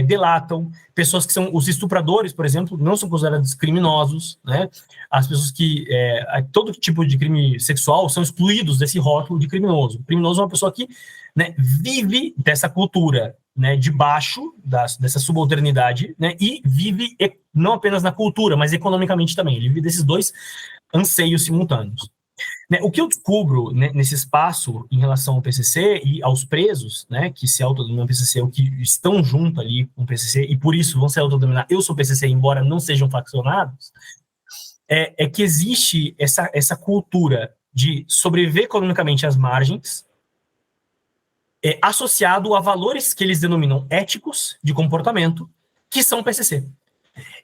delatam, pessoas que são os estupradores, por exemplo, não são considerados criminosos, né? As pessoas que todo tipo de crime sexual são excluídos desse rótulo de criminoso. O criminoso é uma pessoa que, né, vive dessa cultura, né, debaixo dessa subalternidade, né, e vive não apenas na cultura, mas economicamente também. Ele vive desses dois anseios simultâneos. Né, o que eu descubro, né, nesse espaço em relação ao PCC e aos presos, né, que se autodenominam PCC, ou que estão junto ali com o PCC, e por isso vão se autodenominar eu sou PCC, embora não sejam faccionados, é que existe essa cultura de sobreviver economicamente às margens, associado a valores que eles denominam éticos de comportamento, que são o PCC.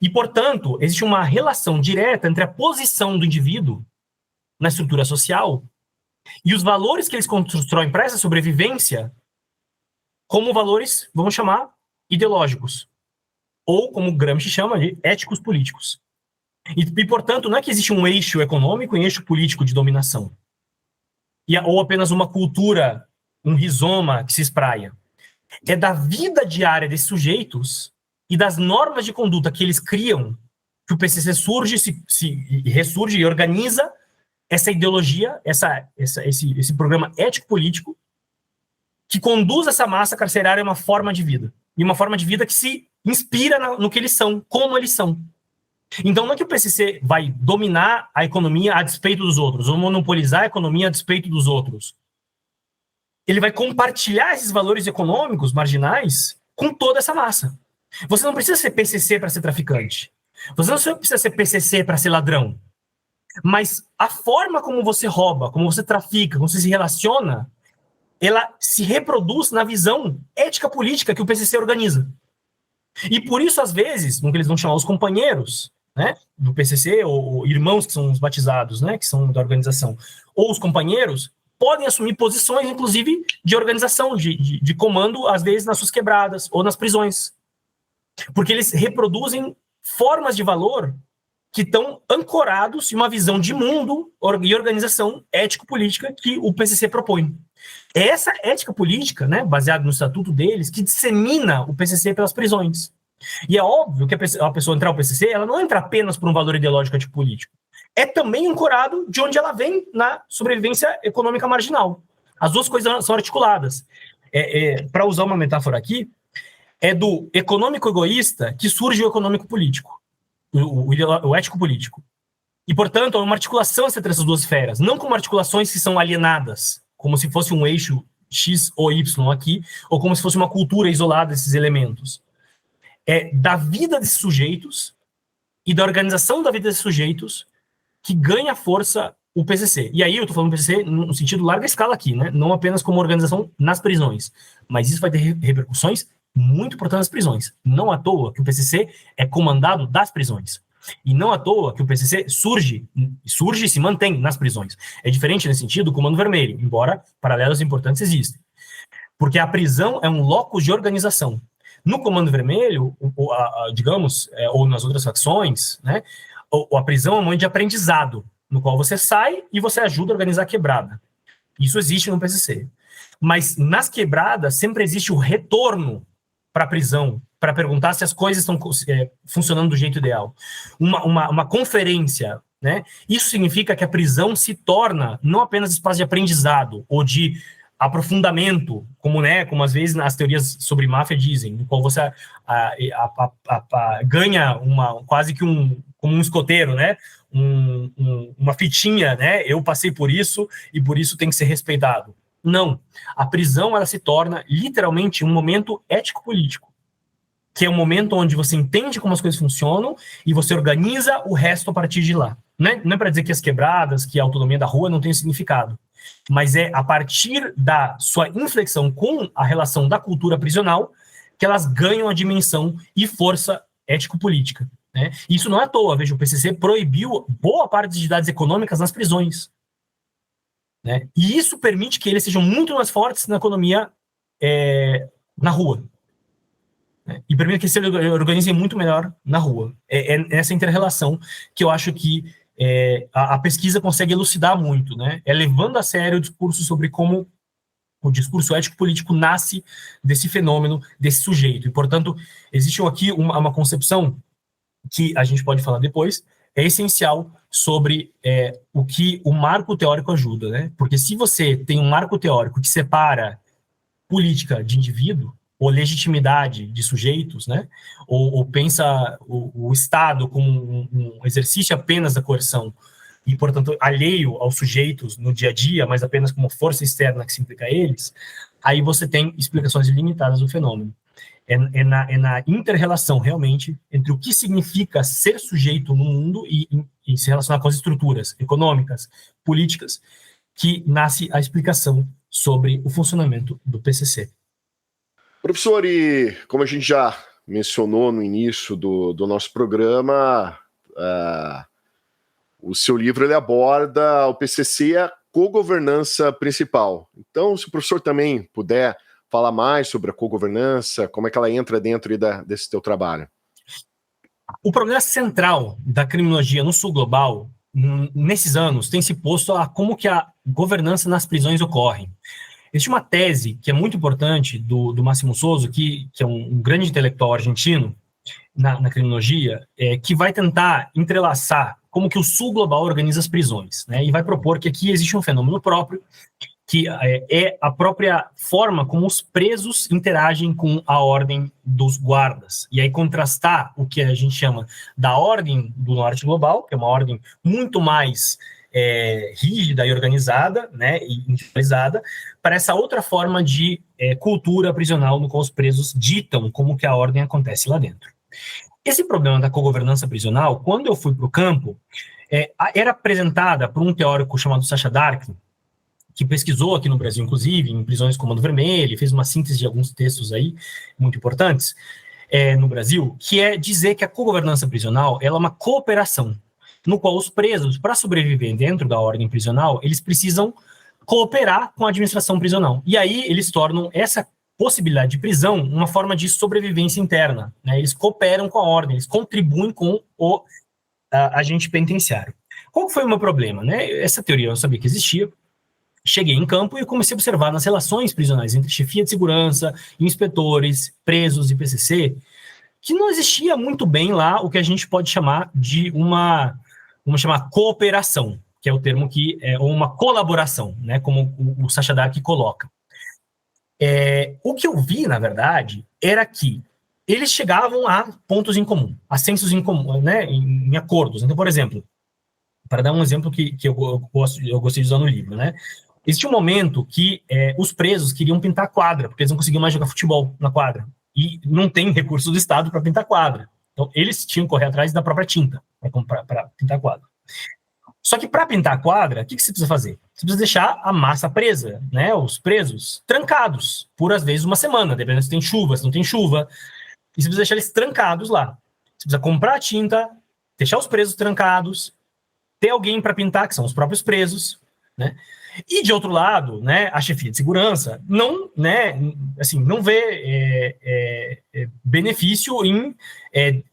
E, portanto, existe uma relação direta entre a posição do indivíduo na estrutura social e os valores que eles constroem para essa sobrevivência como valores, vamos chamar, ideológicos. Ou, como Gramsci chama, de éticos políticos. E, portanto, não é que existe um eixo econômico e um eixo político de dominação. Ou apenas uma cultura, um rizoma que se espraia. É da vida diária desses sujeitos e das normas de conduta que eles criam que o PCC surge, se ressurge e organiza essa ideologia, esse programa ético-político que conduz essa massa carcerária a uma forma de vida. E uma forma de vida que se inspira no que eles são, como eles são. Então não é que o PCC vai dominar a economia a despeito dos outros, ou monopolizar a economia a despeito dos outros. Ele vai compartilhar esses valores econômicos marginais com toda essa massa. Você não precisa ser PCC para ser traficante. Você não precisa ser PCC para ser ladrão. Mas a forma como você rouba, como você trafica, como você se relaciona, ela se reproduz na visão ética política que o PCC organiza. E por isso, às vezes, no que eles vão chamar os companheiros, né, do PCC, ou irmãos que são os batizados, né, que são da organização, ou os companheiros, podem assumir posições, inclusive, de organização, de comando, às vezes, nas suas quebradas ou nas prisões. Porque eles reproduzem formas de valor que estão ancorados em uma visão de mundo e organização ético-política que o PCC propõe. É essa ética política, né, baseada no estatuto deles, que dissemina o PCC pelas prisões. E é óbvio que a pessoa entrar no PCC, ela não entra apenas por um valor ideológico ético-político. É também ancorado de onde ela vem na sobrevivência econômica marginal. As duas coisas são articuladas. Para usar uma metáfora aqui, é do econômico egoísta que surge o econômico político, o ético político. E, portanto, é uma articulação entre essas duas esferas, não como articulações que são alienadas, como se fosse um eixo X ou Y aqui, ou como se fosse uma cultura isolada desses elementos. É da vida desses sujeitos e da organização da vida desses sujeitos que ganha força o PCC. E aí eu estou falando do PCC no sentido larga escala aqui, né? Não apenas como organização nas prisões, mas isso vai ter repercussões muito importantes nas prisões. Não à toa que o PCC é comandado das prisões. E não à toa que o PCC surge e se mantém nas prisões. É diferente nesse sentido do Comando Vermelho, embora paralelos importantes existem. Porque a prisão é um locus de organização. No Comando Vermelho, digamos, ou nas outras facções, né, a prisão é um momento de aprendizado, no qual você sai e você ajuda a organizar a quebrada. Isso existe no PCC. Mas nas quebradas sempre existe o retorno para a prisão, para perguntar se as coisas estão funcionando do jeito ideal. Uma conferência, né? Isso significa que a prisão se torna não apenas espaço de aprendizado ou de aprofundamento, como às vezes as teorias sobre máfia dizem, no qual você ganha quase que como um escoteiro, né? Uma fitinha, né? Eu passei por isso e por isso tem que ser respeitado. Não. A prisão ela se torna literalmente um momento ético-político, que é um momento onde você entende como as coisas funcionam e você organiza o resto a partir de lá. Não é para dizer que as quebradas, que a autonomia da rua não tem significado, mas é a partir da sua inflexão com a relação da cultura prisional que elas ganham a dimensão e força ético-política. Né? Isso não é à toa. Veja, o PCC proibiu boa parte das atividades econômicas nas prisões. Né? E isso permite que eles sejam muito mais fortes na economia na rua. Né? E permite que eles se organizem muito melhor na rua. É essa inter-relação que eu acho que a pesquisa consegue elucidar muito, né? É levando a sério o discurso sobre como o discurso ético-político nasce desse fenômeno, desse sujeito. E, portanto, existe aqui uma concepção que a gente pode falar depois, é essencial sobre o que o marco teórico ajuda, né? Porque se você tem um marco teórico que separa política de indivíduo, ou legitimidade de sujeitos, né? Ou pensa o Estado como um exercício apenas da coerção, e, portanto, alheio aos sujeitos no dia a dia, mas apenas como força externa que se implica a eles, aí você tem explicações ilimitadas do fenômeno. É na inter-relação, realmente, entre o que significa ser sujeito no mundo e se relacionar com as estruturas econômicas, políticas, que nasce a explicação sobre o funcionamento do PCC. Professor, e como a gente já mencionou no início do nosso programa, o seu livro ele aborda o PCC e a cogovernança principal. Então, se o professor também puder falar mais sobre a cogovernança, como é que ela entra dentro desse teu trabalho. O problema central da criminologia no sul global, nesses anos, tem se posto a como que a governança nas prisões ocorre. Existe uma tese que é muito importante do Máximo Souza, que é um grande intelectual argentino na criminologia, que vai tentar entrelaçar como que o sul global organiza as prisões, né? E vai propor que aqui existe um fenômeno próprio, que é a própria forma como os presos interagem com a ordem dos guardas. E aí contrastar o que a gente chama da ordem do norte global, que é uma ordem muito mais rígida e organizada, né, e individualizada, para essa outra forma de cultura prisional no qual os presos ditam como que a ordem acontece lá dentro. Esse problema da cogovernança prisional, quando eu fui para o campo, era apresentada por um teórico chamado Sacha Dark, que pesquisou aqui no Brasil, inclusive, em prisões de Comando Vermelho, fez uma síntese de alguns textos aí, muito importantes, no Brasil, que é dizer que a cogovernança prisional ela é uma cooperação, no qual os presos, para sobreviver dentro da ordem prisional, eles precisam cooperar com a administração prisional. E aí eles tornam essa possibilidade de prisão uma forma de sobrevivência interna, né? Eles cooperam com a ordem, eles contribuem com o agente penitenciário. Qual foi o meu problema, né? Essa teoria eu sabia que existia. Cheguei em campo e comecei a observar nas relações prisionais entre chefia de segurança, inspetores, presos e PCC, que não existia muito bem lá o que a gente pode chamar de vamos chamar cooperação, que é o termo ou uma colaboração, né, como o Sacha Dark coloca. O que eu vi, na verdade, era que eles chegavam a pontos em comum, a sensos em comum, né, em acordos. Então, por exemplo, para dar um exemplo que eu gostei de usar no livro, né, existia um momento que os presos queriam pintar a quadra, porque eles não conseguiam mais jogar futebol na quadra. E não tem recurso do Estado para pintar a quadra. Então, eles tinham que correr atrás da própria tinta para pintar a quadra. Só que para pintar a quadra, o que você precisa fazer? Você precisa deixar a massa presa, né? Os presos trancados, por às vezes uma semana, dependendo se tem chuva, se não tem chuva. E você precisa deixar eles trancados lá. Você precisa comprar a tinta, deixar os presos trancados, ter alguém para pintar, que são os próprios presos, né? E, de outro lado, né, a chefia de segurança não, né, assim, não vê benefício em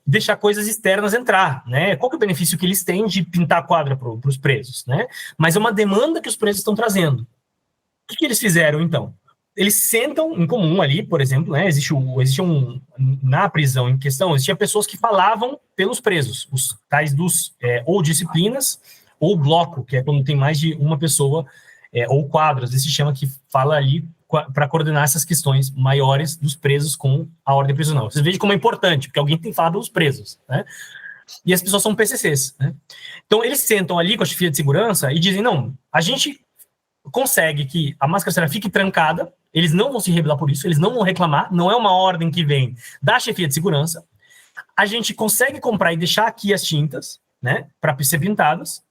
deixar coisas externas entrar. Né? Qual que é o benefício que eles têm de pintar a quadra para os presos? Né? Mas é uma demanda que os presos estão trazendo. O que eles fizeram, então? Eles sentam em comum ali, por exemplo, né, na prisão em questão, existiam pessoas que falavam pelos presos, os tais dos ou disciplinas ou bloco, que é quando tem mais de uma pessoa, ou quadros, esse chama que fala ali para coordenar essas questões maiores dos presos com a ordem prisional. Vocês vejam como é importante, porque alguém tem que falar pelos presos, né? E as pessoas são PCCs, né? Então, eles sentam ali com a chefia de segurança e dizem, não, a gente consegue que a máscara fique trancada, eles não vão se rebelar por isso, eles não vão reclamar, não é uma ordem que vem da chefia de segurança, a gente consegue comprar e deixar aqui as tintas, né, para ser pintadas,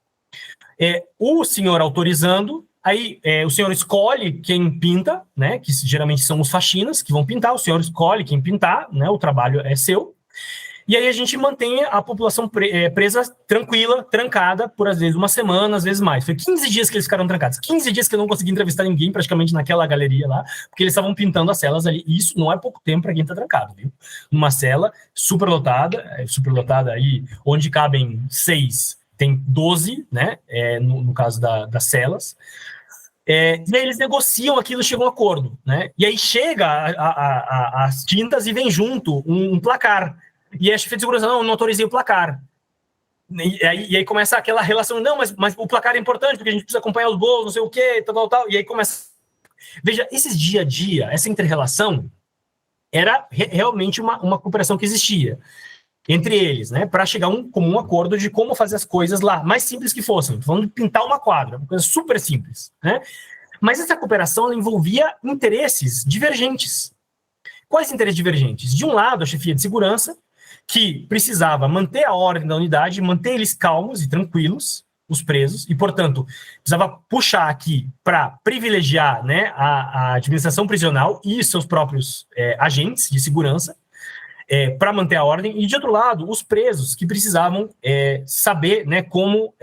o senhor autorizando, aí o senhor escolhe quem pinta, né, que geralmente são os faxinas que vão pintar, o senhor escolhe quem pintar, né, o trabalho é seu, e aí a gente mantém a população presa tranquila, trancada, por às vezes uma semana, às vezes mais. Foi 15 dias que eles ficaram trancados, 15 dias que eu não consegui entrevistar ninguém praticamente naquela galeria lá, porque eles estavam pintando as celas ali, e isso não é pouco tempo para quem está trancado, viu? Numa cela superlotada aí, onde cabem 6, tem 12, né, no caso das celas, e aí eles negociam aquilo, chegam a um acordo, né, e aí chega as tintas e vem junto um placar, e a chefia de segurança, não autorizei o placar, e aí começa aquela relação, não, mas o placar é importante, porque a gente precisa acompanhar os gols, não sei o que, tal, e aí começa, veja, esses dia a dia, essa inter-relação, era realmente uma cooperação que existia entre eles, né, para chegar a um comum acordo de como fazer as coisas lá, mais simples que fossem, falando de pintar uma quadra, uma coisa super simples, né, mas essa cooperação ela envolvia interesses divergentes. Quais interesses divergentes? De um lado, a chefia de segurança, que precisava manter a ordem da unidade, manter eles calmos e tranquilos, os presos, e, portanto, precisava puxar aqui para privilegiar, né, a administração prisional e seus próprios agentes de segurança, para manter a ordem, e de outro lado, os presos que precisavam saber, né, como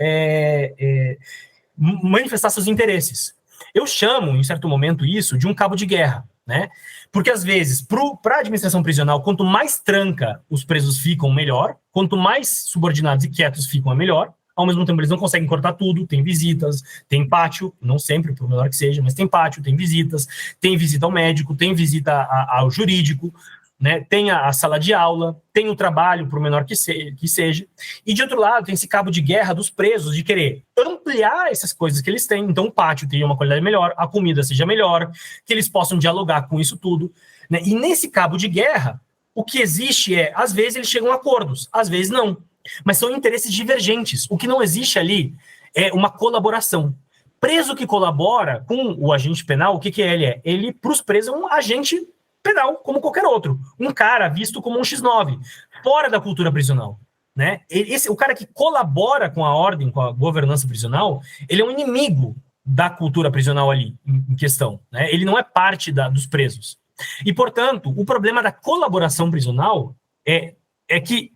manifestar seus interesses. Eu chamo, em certo momento, isso de um cabo de guerra, né? Porque, às vezes, para a administração prisional, quanto mais tranca os presos ficam, melhor. Quanto mais subordinados e quietos ficam, é melhor. Ao mesmo tempo, eles não conseguem cortar tudo. Tem visitas, tem pátio, não sempre, por menor que seja, mas tem pátio, tem visitas, tem visita ao médico, tem visita ao jurídico, né? Tem a sala de aula, tem o trabalho, por menor que seja. E, de outro lado, tem esse cabo de guerra dos presos de querer ampliar essas coisas que eles têm. Então, o pátio tenha uma qualidade melhor, a comida seja melhor, que eles possam dialogar com isso tudo, né? E nesse cabo de guerra, o que existe às vezes, eles chegam a acordos, às vezes não. Mas são interesses divergentes. O que não existe ali é uma colaboração. Preso que colabora com o agente penal, o que ele é? Ele, para os presos, é um agente penal, como qualquer outro. Um cara visto como um X9, fora da cultura prisional, né? O cara que colabora com a ordem, com a governança prisional, ele é um inimigo da cultura prisional ali, em questão, né? Ele não é parte dos presos. E, portanto, o problema da colaboração prisional é que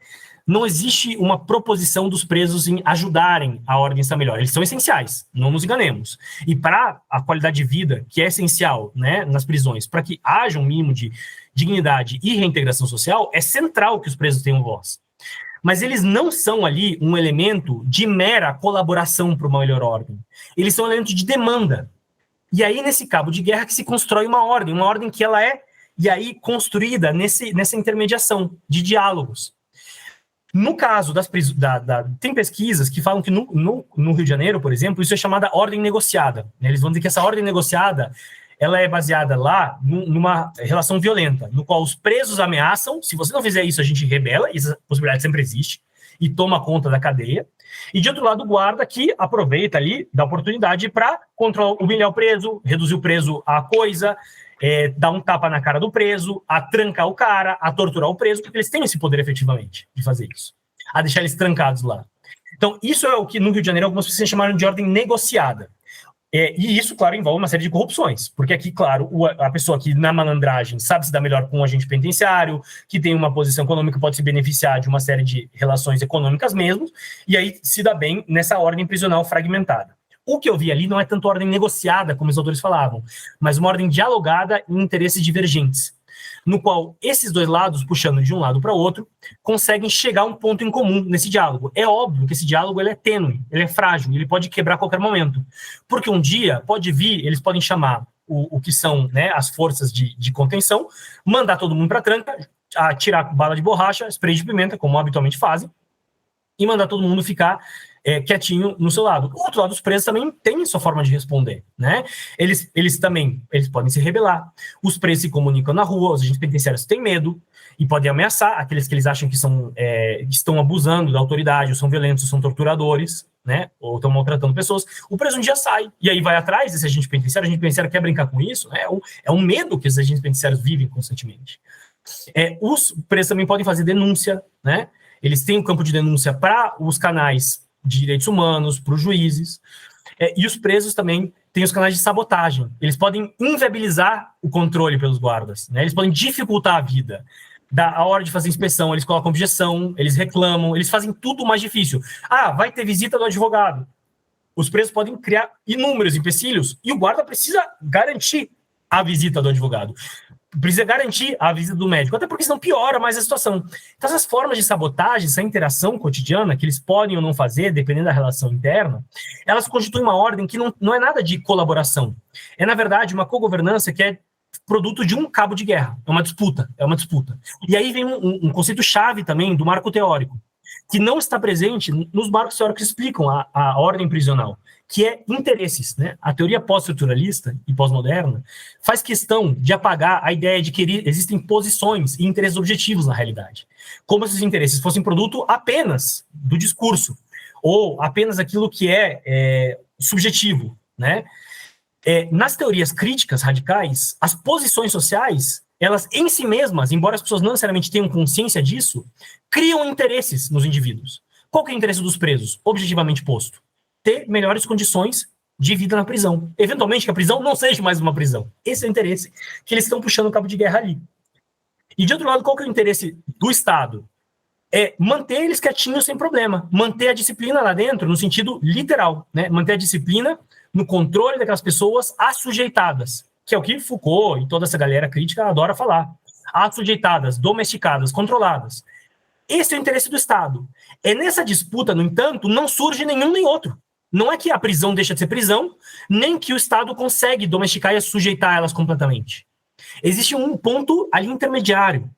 não existe uma proposição dos presos em ajudarem a ordem a estar melhor. Eles são essenciais, não nos enganemos. E para a qualidade de vida, que é essencial, né, nas prisões, para que haja um mínimo de dignidade e reintegração social, é central que os presos tenham voz. Mas eles não são ali um elemento de mera colaboração para uma melhor ordem. Eles são um elemento de demanda. E aí, nesse cabo de guerra, que se constrói uma ordem que ela é, e aí, construída nessa intermediação de diálogos. No caso tem pesquisas que falam que no Rio de Janeiro, por exemplo, isso é chamada ordem negociada. Eles vão dizer que essa ordem negociada ela é baseada lá numa relação violenta, no qual os presos ameaçam, se você não fizer isso, a gente rebela, e essa possibilidade sempre existe, e toma conta da cadeia. E, de outro lado, o guarda que aproveita ali da oportunidade para humilhar o preso, reduzir o preso à coisa, dar um tapa na cara do preso, a trancar o cara, a torturar o preso, porque eles têm esse poder efetivamente de fazer isso, a deixar eles trancados lá. Então, isso é o que no Rio de Janeiro algumas pessoas chamaram de ordem negociada. E isso, claro, envolve uma série de corrupções, porque aqui, claro, a pessoa que na malandragem sabe se dar melhor com um agente penitenciário, que tem uma posição econômica, pode se beneficiar de uma série de relações econômicas mesmo, e aí se dá bem nessa ordem prisional fragmentada. O que eu vi ali não é tanto ordem negociada, como os autores falavam, mas uma ordem dialogada em interesses divergentes, no qual esses dois lados, puxando de um lado para o outro, conseguem chegar a um ponto em comum nesse diálogo. É óbvio que esse diálogo ele é tênue, ele é frágil, ele pode quebrar a qualquer momento, porque um dia pode vir, eles podem chamar o que são, né, as forças de contenção, mandar todo mundo para a tranca, atirar bala de borracha, spray de pimenta, como habitualmente fazem, e mandar todo mundo ficar quietinho no seu lado. O outro lado, os presos também têm sua forma de responder, né? Eles podem se rebelar. Os presos se comunicam na rua, os agentes penitenciários têm medo e podem ameaçar aqueles que eles acham que estão abusando da autoridade, ou são violentos, ou são torturadores, né? Ou estão maltratando pessoas. O preso um dia sai e aí vai atrás desse agente penitenciário. O agente penitenciário quer brincar com isso, né? É um medo que esses agentes penitenciários vivem constantemente. Os presos também podem fazer denúncia, né? Eles têm um campo de denúncia para os canais de direitos humanos, para os juízes, e os presos também têm os canais de sabotagem. Eles podem inviabilizar o controle pelos guardas, né? Eles podem dificultar a vida. A hora de fazer inspeção, eles colocam objeção, eles reclamam, eles fazem tudo mais difícil. Vai ter visita do advogado. Os presos podem criar inúmeros empecilhos e o guarda precisa garantir a visita do advogado. Precisa garantir a visita do médico, até porque senão piora mais a situação. Então, essas formas de sabotagem, essa interação cotidiana, que eles podem ou não fazer, dependendo da relação interna, elas constituem uma ordem que não é nada de colaboração. É, na verdade, uma cogovernança que é produto de um cabo de guerra. É uma disputa. E aí vem um conceito-chave também do marco teórico, que não está presente nos marcos teóricos que explicam a ordem prisional, que é interesses, né? A teoria pós-estruturalista e pós-moderna faz questão de apagar a ideia de que existem posições e interesses objetivos na realidade, como se esses interesses fossem produto apenas do discurso, ou apenas aquilo que é subjetivo, né? Nas teorias críticas radicais, as posições sociais, elas em si mesmas, embora as pessoas não necessariamente tenham consciência disso, criam interesses nos indivíduos. Qual que é o interesse dos presos? Objetivamente posto: ter melhores condições de vida na prisão. Eventualmente, que a prisão não seja mais uma prisão. Esse é o interesse que eles estão puxando o cabo de guerra ali. E de outro lado, qual que é o interesse do Estado? É manter eles quietinhos sem problema, manter a disciplina lá dentro no sentido literal, né? Manter a disciplina no controle daquelas pessoas assujeitadas, que é o que Foucault e toda essa galera crítica adora falar. Assujeitadas, domesticadas, controladas. Esse é o interesse do Estado. É nessa disputa, no entanto, não surge nenhum nem outro. Não é que a prisão deixa de ser prisão, nem que o Estado consegue domesticar e sujeitar elas completamente. Existe um ponto ali intermediário,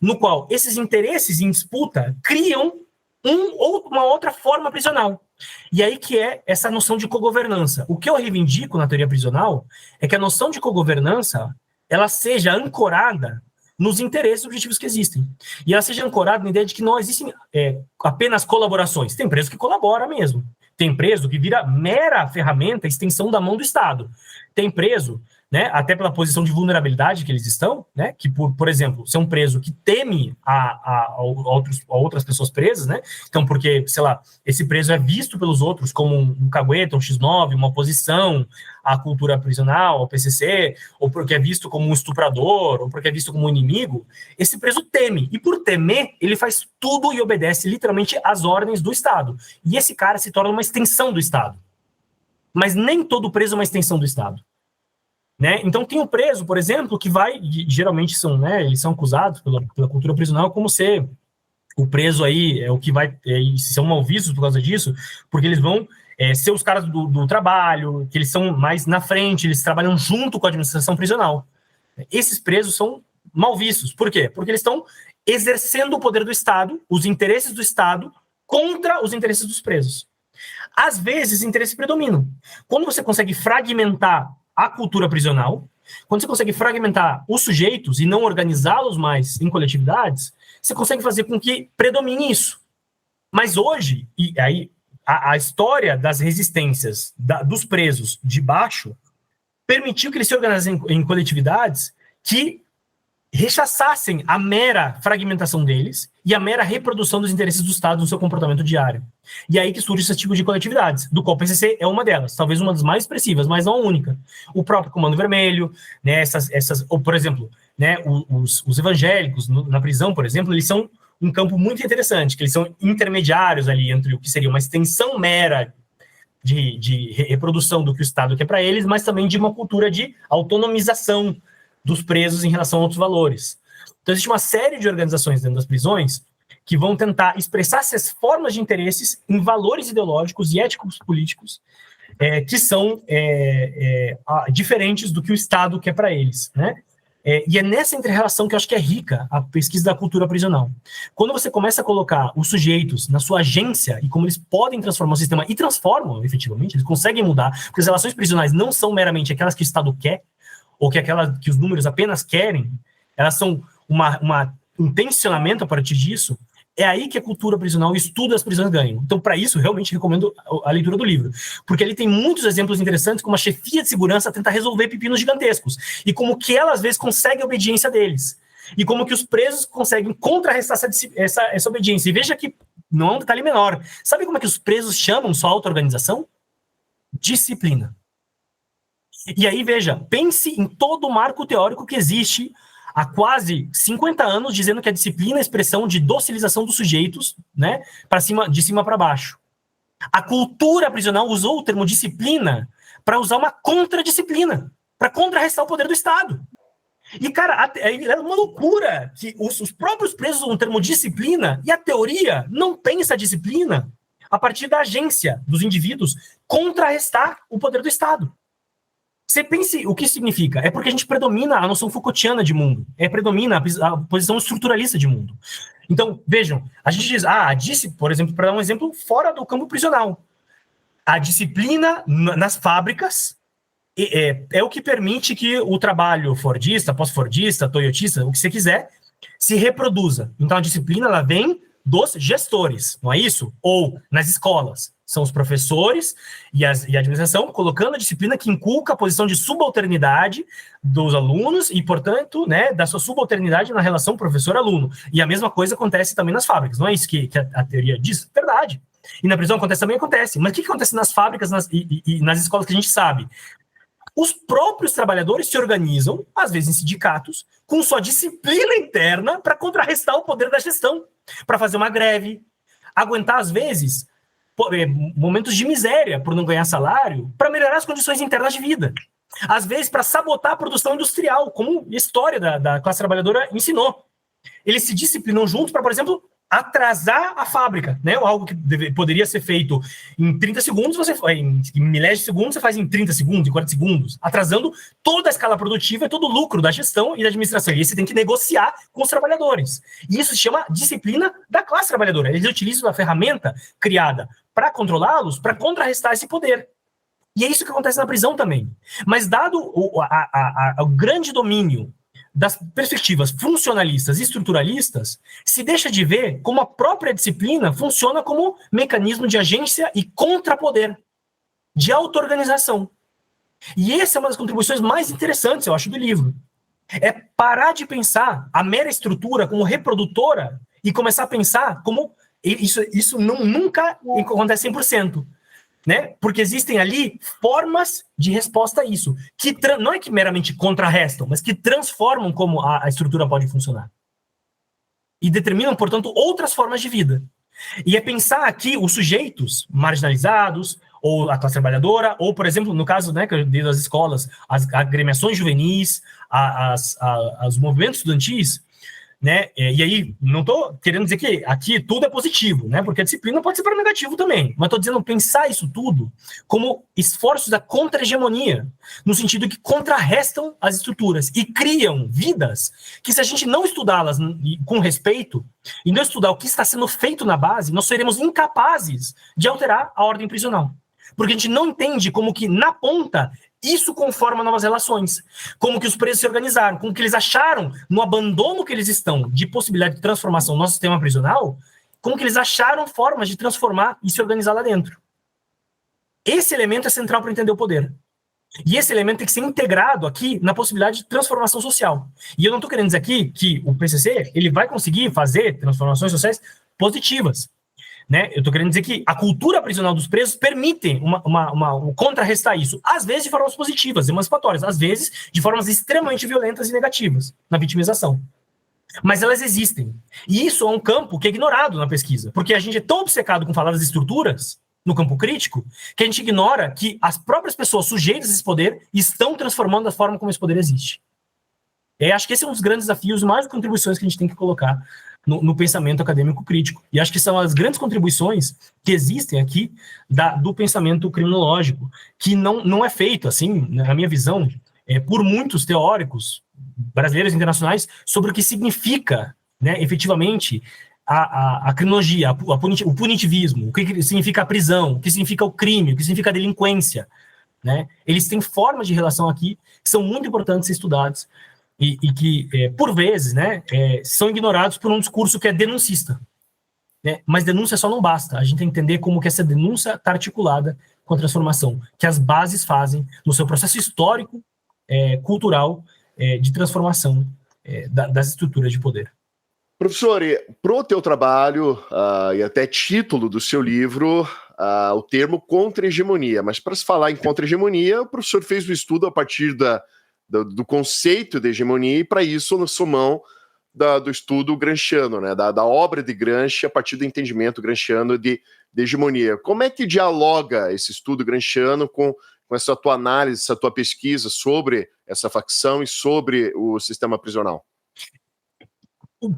no qual esses interesses em disputa criam uma outra forma prisional. E aí que é essa noção de cogovernança. O que eu reivindico na teoria prisional é que a noção de cogovernança ela seja ancorada nos interesses objetivos que existem. E ela seja ancorada na ideia de que não existem apenas colaborações. Tem preso que colabora mesmo. Tem preso que vira mera ferramenta, extensão da mão do Estado. Tem preso, né, até pela posição de vulnerabilidade que eles estão, né, que, por exemplo, ser um preso que teme a outras pessoas presas, né, então porque, sei lá, esse preso é visto pelos outros como um cagueta, um X9, uma oposição à cultura prisional, ao PCC, ou porque é visto como um estuprador, ou porque é visto como um inimigo, esse preso teme, e por temer, ele faz tudo e obedece literalmente às ordens do Estado, e esse cara se torna uma extensão do Estado. Mas nem todo preso é uma extensão do Estado. Né? Então tem o preso, por exemplo, que vai, geralmente são, né, eles são acusados pela cultura prisional como ser o preso aí, o que vai, são mal vistos por causa disso, porque eles vão ser os caras do trabalho, que eles são mais na frente, eles trabalham junto com a administração prisional. Esses presos são mal vistos. Por quê? Porque eles estão exercendo o poder do Estado, os interesses do Estado, contra os interesses dos presos. Às vezes, interesses predominam. Quando você consegue fragmentar a cultura prisional, quando você consegue fragmentar os sujeitos e não organizá-los mais em coletividades, você consegue fazer com que predomine isso. Mas hoje, e aí a história das resistências dos presos de baixo permitiu que eles se organizassem em coletividades que rechaçassem a mera fragmentação deles e a mera reprodução dos interesses do Estado no seu comportamento diário. E aí que surge esse tipo de coletividades, do qual o PCC é uma delas, talvez uma das mais expressivas, mas não a única. O próprio Comando Vermelho, né, ou, por exemplo, né, os evangélicos na prisão, por exemplo, eles são um campo muito interessante, que eles são intermediários ali entre o que seria uma extensão mera de reprodução do que o Estado quer para eles, mas também de uma cultura de autonomização dos presos em relação a outros valores. Então, existe uma série de organizações dentro das prisões que vão tentar expressar essas formas de interesses em valores ideológicos e éticos políticos que são diferentes do que o Estado quer para eles, né? E é nessa inter-relação que eu acho que é rica a pesquisa da cultura prisional. Quando você começa a colocar os sujeitos na sua agência e como eles podem transformar o sistema, e transformam, efetivamente, eles conseguem mudar, porque as relações prisionais não são meramente aquelas que o Estado quer, ou que os números apenas querem, elas são um tensionamento a partir disso. É aí que a cultura prisional e o estudo das prisões ganham. Então, para isso, realmente recomendo a leitura do livro. Porque ele tem muitos exemplos interessantes como a chefia de segurança tenta resolver pepinos gigantescos. E como que ela, às vezes, consegue a obediência deles. E como que os presos conseguem contrarrestar essa obediência. E veja que não é um detalhe menor. Sabe como é que os presos chamam sua auto-organização? Disciplina. E aí, veja, pense em todo o marco teórico que existe há quase 50 anos, dizendo que a disciplina é a expressão de docilização dos sujeitos, né, de cima para baixo. A cultura prisional usou o termo disciplina para usar uma contradisciplina, para contrarrestar o poder do Estado. E, cara, é uma loucura que os próprios presos usam o termo disciplina e a teoria não pensa a disciplina a partir da agência dos indivíduos contrarrestar o poder do Estado. Você pense o que significa. É porque a gente predomina a noção Foucaultiana de mundo. Predomina a posição estruturalista de mundo. Então, vejam, a gente diz, por exemplo, para dar um exemplo fora do campo prisional. A disciplina nas fábricas é o que permite que o trabalho fordista, pós-fordista, toyotista, o que você quiser, se reproduza. Então, a disciplina ela vem dos gestores, não é isso? Ou nas escolas. São os professores e a administração colocando a disciplina que inculca a posição de subalternidade dos alunos e, portanto, né, da sua subalternidade na relação professor-aluno. E a mesma coisa acontece também nas fábricas, não é isso que a teoria diz? Verdade. E na prisão acontece. Mas o que acontece nas fábricas e nas escolas que a gente sabe? os próprios trabalhadores se organizam, às vezes em sindicatos, com sua disciplina interna para contrarrestar o poder da gestão, para fazer uma greve, aguentar, às vezes, momentos de miséria por não ganhar salário, para melhorar as condições internas de vida. Às vezes, para sabotar a produção industrial, como a história da classe trabalhadora ensinou. Eles se disciplinam juntos para, por exemplo, atrasar a fábrica, né? Algo que poderia ser feito em 30 segundos, em milésimos de segundos, você faz em 30 segundos, em 40 segundos, atrasando toda a escala produtiva e todo o lucro da gestão e da administração. E aí você tem que negociar com os trabalhadores. E isso se chama disciplina da classe trabalhadora. Eles utilizam a ferramenta criada para controlá-los, para contrarrestar esse poder. E é isso que acontece na prisão também. Mas dado o grande domínio das perspectivas funcionalistas e estruturalistas, se deixa de ver como a própria disciplina funciona como mecanismo de agência e contrapoder, de auto-organização. E essa é uma das contribuições mais interessantes, eu acho, do livro. É parar de pensar a mera estrutura como reprodutora e começar a pensar como isso nunca acontece 100%. Né? Porque existem ali formas de resposta a isso, que não é que meramente contrarrestam, mas que transformam como a estrutura pode funcionar. E determinam, portanto, outras formas de vida. E é pensar aqui os sujeitos marginalizados, ou a classe trabalhadora, ou, por exemplo, no caso, né, que eu dei das escolas, as agremiações juvenis, os movimentos estudantis, né? E aí, não estou querendo dizer que aqui tudo é positivo, né? Porque a disciplina pode ser para negativo também, mas estou dizendo pensar isso tudo como esforços da contra-hegemonia, no sentido que contrarrestam as estruturas e criam vidas que, se a gente não estudá-las com respeito e não estudar o que está sendo feito na base, nós seremos incapazes de alterar a ordem prisional. Porque a gente não entende como que, na ponta, isso conforma novas relações. Como que os presos se organizaram, como que eles acharam, no abandono que eles estão de possibilidade de transformação no nosso sistema prisional, como que eles acharam formas de transformar e se organizar lá dentro. Esse elemento é central para entender o poder. E esse elemento tem que ser integrado aqui na possibilidade de transformação social. E eu não estou querendo dizer aqui que o PCC ele vai conseguir fazer transformações sociais positivas. Né? Eu estou querendo dizer que a cultura prisional dos presos permite contrarrestar isso, às vezes de formas positivas, emancipatórias, às vezes de formas extremamente violentas e negativas, na vitimização. Mas elas existem. E isso é um campo que é ignorado na pesquisa, porque a gente é tão obcecado com falar das estruturas no campo crítico, que a gente ignora que as próprias pessoas sujeitas a esse poder estão transformando a forma como esse poder existe. Acho que esse é um dos grandes desafios, mais contribuições que a gente tem que colocar no pensamento acadêmico crítico. E acho que são as grandes contribuições que existem aqui do pensamento criminológico, que não é feito, assim, na minha visão, por muitos teóricos brasileiros e internacionais, sobre o que significa, né, efetivamente, a criminologia, o punitivismo, o que significa a prisão, o que significa o crime, o que significa a delinquência. Né? Eles têm formas de relação aqui que são muito importantes ser estudados, e que, por vezes, né, são ignorados por um discurso que é denuncista. Né? Mas denúncia só não basta. A gente tem que entender como que essa denúncia está articulada com a transformação, que as bases fazem no seu processo histórico, cultural, de transformação das estruturas de poder. Professor, para o teu trabalho e até título do seu livro, o termo contra-hegemonia, mas para se falar em contra-hegemonia, o professor fez o estudo a partir do conceito de hegemonia, e para isso lançou mão do estudo gramsciano, né, da obra de Gramsci a partir do entendimento gramsciano de hegemonia. Como é que dialoga esse estudo gramsciano com essa tua análise, essa tua pesquisa sobre essa facção e sobre o sistema prisional?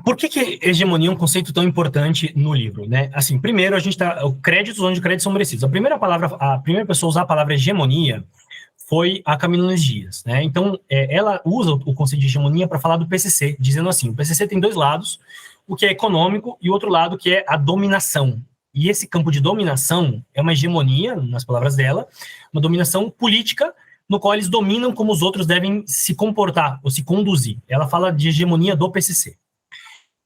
Por que hegemonia é um conceito tão importante no livro? Né? Assim, primeiro, a gente créditos onde créditos são merecidos. A primeira pessoa a usar a palavra hegemonia foi a Camila Nunes Dias, né? Então, ela usa o conceito de hegemonia para falar do PCC, dizendo assim, o PCC tem dois lados, o que é econômico e o outro lado que é a dominação. E esse campo de dominação é uma hegemonia, nas palavras dela, uma dominação política, no qual eles dominam como os outros devem se comportar ou se conduzir. Ela fala de hegemonia do PCC.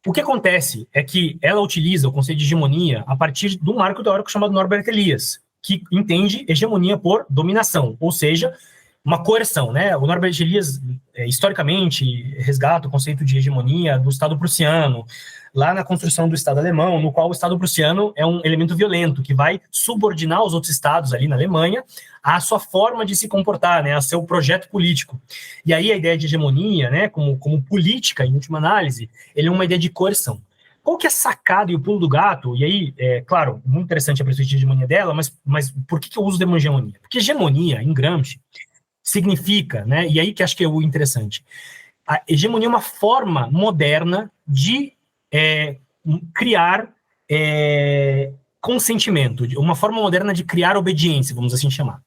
O que acontece é que ela utiliza o conceito de hegemonia a partir de um marco teórico chamado Norbert Elias, que entende hegemonia por dominação, ou seja, uma coerção, né? O Norbert Elias, historicamente, resgata o conceito de hegemonia do Estado prussiano, lá na construção do Estado alemão, no qual o Estado prussiano é um elemento violento, que vai subordinar os outros estados ali na Alemanha à sua forma de se comportar, né, ao seu projeto político. E aí a ideia de hegemonia, né, como política, em última análise, ele é uma ideia de coerção. Qual que é a sacada e o pulo do gato? E aí, claro, muito interessante a perspectiva de hegemonia dela, mas por que eu uso o termo hegemonia? Porque hegemonia, em Gramsci, significa, né, e aí que acho que é o interessante, a hegemonia é uma forma moderna de criar consentimento, uma forma moderna de criar obediência, vamos assim chamar.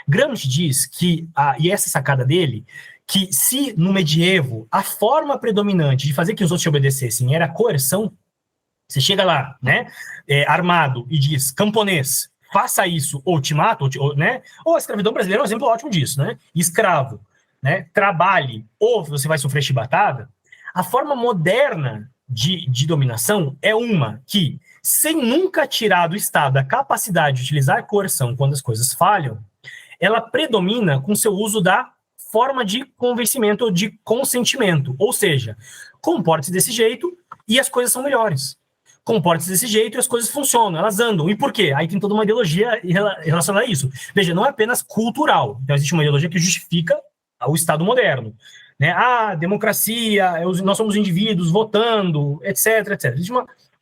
Gramsci diz que, e essa sacada dele, que se no medievo a forma predominante de fazer que os outros te obedecessem era a coerção, você chega lá, né, armado e diz, camponês, faça isso, ou te mato, né, ou a escravidão brasileira é um exemplo ótimo disso, né, escravo, né, trabalhe, ou você vai sofrer chibatada. A forma moderna de dominação é uma que, sem nunca tirar do Estado a capacidade de utilizar coerção quando as coisas falham, ela predomina com seu uso da forma de convencimento ou de consentimento. Ou seja, comporte-se desse jeito e as coisas são melhores. Comporte-se desse jeito e as coisas funcionam, elas andam. E por quê? Aí tem toda uma ideologia relacionada a isso. Veja, não é apenas cultural. Então existe uma ideologia que justifica o Estado moderno. Né? Democracia, nós somos indivíduos votando, etc, etc. Existe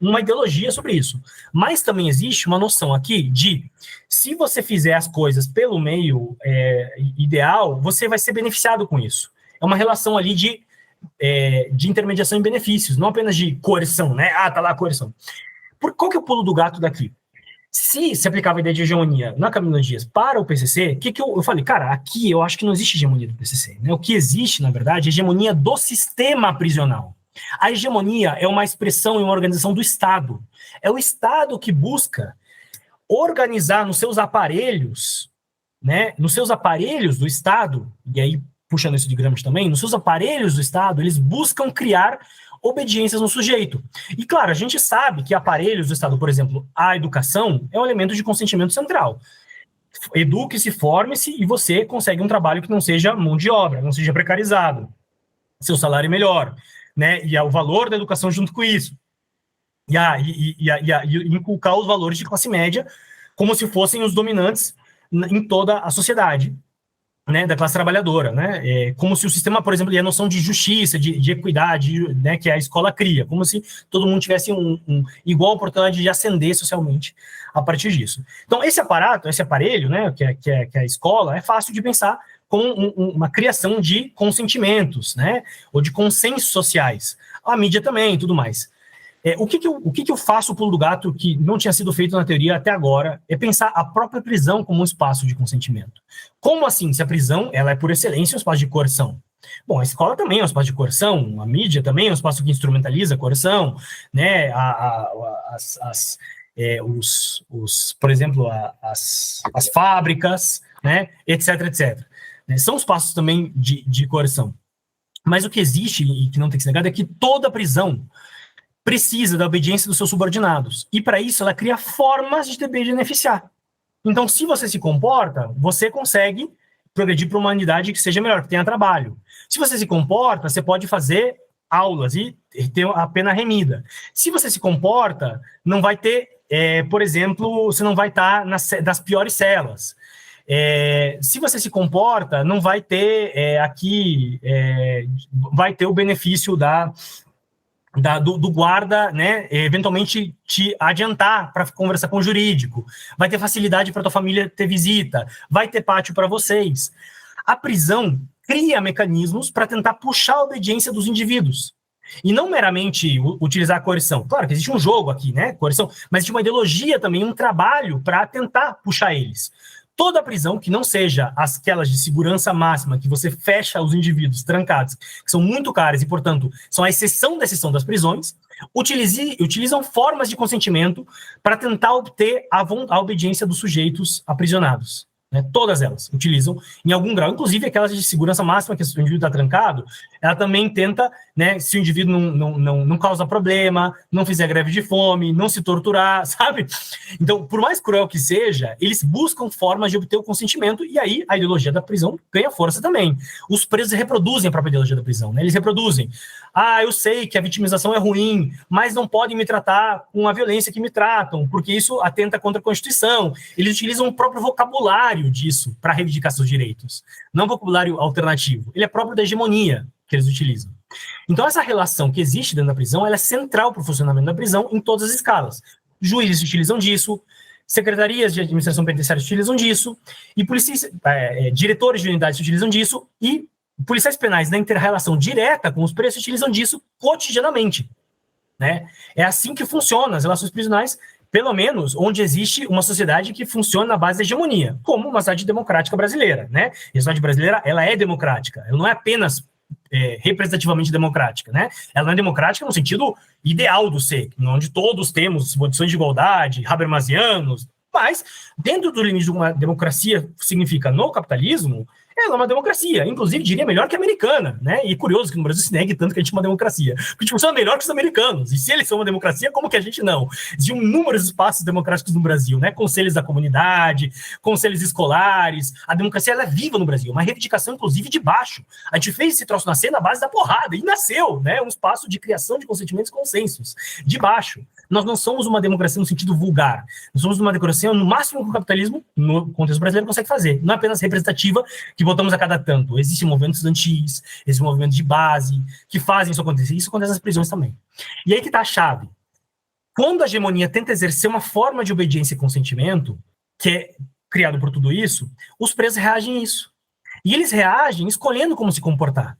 uma ideologia sobre isso. Mas também existe uma noção aqui de, se você fizer as coisas pelo meio ideal, você vai ser beneficiado com isso. É uma relação ali de intermediação em benefícios, não apenas de coerção, né? Tá lá a coerção. Qual que é o pulo do gato daqui? Se aplicava a ideia de hegemonia na Camilo Dias para o PCC, que eu falei, cara, aqui eu acho que não existe hegemonia do PCC. Né? O que existe, na verdade, é hegemonia do sistema prisional. A hegemonia é uma expressão e uma organização do Estado. É o Estado que busca organizar nos seus aparelhos, né, nos seus aparelhos do Estado, e aí, puxando isso de Gramsci também, nos seus aparelhos do Estado, eles buscam criar obediências no sujeito. E, claro, a gente sabe que aparelhos do Estado, por exemplo, a educação é um elemento de consentimento central. Eduque-se, forme-se e você consegue um trabalho que não seja mão de obra, não seja precarizado. Seu salário é melhor, né? E o valor da educação junto com isso. E inculcar os valores de classe média como se fossem os dominantes em toda a sociedade, né, da classe trabalhadora, né, como se o sistema, por exemplo, e a noção de justiça, de equidade, né, que a escola cria, como se todo mundo tivesse igual oportunidade de ascender socialmente a partir disso. Então, esse aparelho, né, que é a escola, é fácil de pensar como uma criação de consentimentos, né, ou de consensos sociais. A mídia também, e tudo mais. O que eu faço, o pulo do gato, que não tinha sido feito na teoria até agora, é pensar a própria prisão como um espaço de consentimento. Como assim? Se a prisão ela é, por excelência, um espaço de coerção. Bom, a escola também é um espaço de coerção, a mídia também é um espaço que instrumentaliza a coerção, né? Por exemplo, as fábricas, né? Etc, etc. São espaços também de coerção. Mas o que existe, e que não tem que ser negado, é que toda prisão precisa da obediência dos seus subordinados. E, para isso, ela cria formas de te beneficiar. Então, se você se comporta, você consegue progredir para uma unidade que seja melhor, que tenha trabalho. Se você se comporta, você pode fazer aulas e ter a pena remida. Se você se comporta, não vai ter, por exemplo, você não vai estar das piores celas. Se você se comporta, não vai ter vai ter o benefício do guarda, né, eventualmente te adiantar para conversar com o jurídico, vai ter facilidade para tua família ter visita, vai ter pátio para vocês. A prisão cria mecanismos para tentar puxar a obediência dos indivíduos, e não meramente utilizar a coerção. Claro que existe um jogo aqui, né, coerção, mas existe uma ideologia também, um trabalho para tentar puxar eles. Toda prisão que não seja aquelas de segurança máxima, que você fecha os indivíduos trancados, que são muito caras e, portanto, são a exceção da exceção das prisões, utilizam formas de consentimento para tentar obter a obediência dos sujeitos aprisionados. Né? Todas elas utilizam em algum grau, inclusive aquelas de segurança máxima, que o indivíduo está trancado, ela também tenta né? Se o indivíduo não causa problema, não fizer greve de fome, não se torturar, sabe? Então, por mais cruel que seja, eles buscam formas de obter o consentimento, e aí a ideologia da prisão ganha força também. Os presos reproduzem a própria ideologia da prisão, né? Eles reproduzem. Eu sei que a vitimização é ruim, mas não podem me tratar com a violência que me tratam, porque isso atenta contra a Constituição. Eles utilizam o próprio vocabulário disso para reivindicar seus direitos. Não vocabulário alternativo. Ele é próprio da hegemonia que eles utilizam. Então, essa relação que existe dentro da prisão, ela é central para o funcionamento da prisão em todas as escalas. Juízes utilizam disso, secretarias de administração penitenciária utilizam disso, e diretores de unidades utilizam disso, e policiais penais na inter-relação direta com os presos utilizam disso cotidianamente, né? É assim que funcionam as relações prisionais, pelo menos onde existe uma sociedade que funciona na base da hegemonia, como uma sociedade democrática brasileira, né? E a sociedade brasileira, ela é democrática, ela não é apenas representativamente democrática, né? Ela não é democrática no sentido ideal do ser, onde todos temos condições de igualdade, habermasianos, mas dentro do limite de uma democracia significa no capitalismo, ela é uma democracia, inclusive diria melhor que a americana, né? E é curioso que no Brasil se negue tanto que a gente é uma democracia, porque a gente funciona melhor que os americanos, e se eles são uma democracia, como que a gente não? Existem inúmeros espaços democráticos no Brasil, né? Conselhos da comunidade, conselhos escolares, a democracia ela é viva no Brasil, uma reivindicação inclusive de baixo. A gente fez esse troço nascer na base da porrada, e nasceu, né? Um espaço de criação de consentimentos e consensos, de baixo. Nós não somos uma democracia no sentido vulgar, nós somos uma democracia no máximo que o capitalismo, no contexto brasileiro, consegue fazer, não é apenas representativa, que votamos a cada tanto. Existem movimentos estudantis, existem movimentos de base, que fazem isso acontecer. Isso acontece nas prisões também. E aí que está a chave. Quando a hegemonia tenta exercer uma forma de obediência e consentimento, que é criado por tudo isso, os presos reagem a isso. E eles reagem escolhendo como se comportar.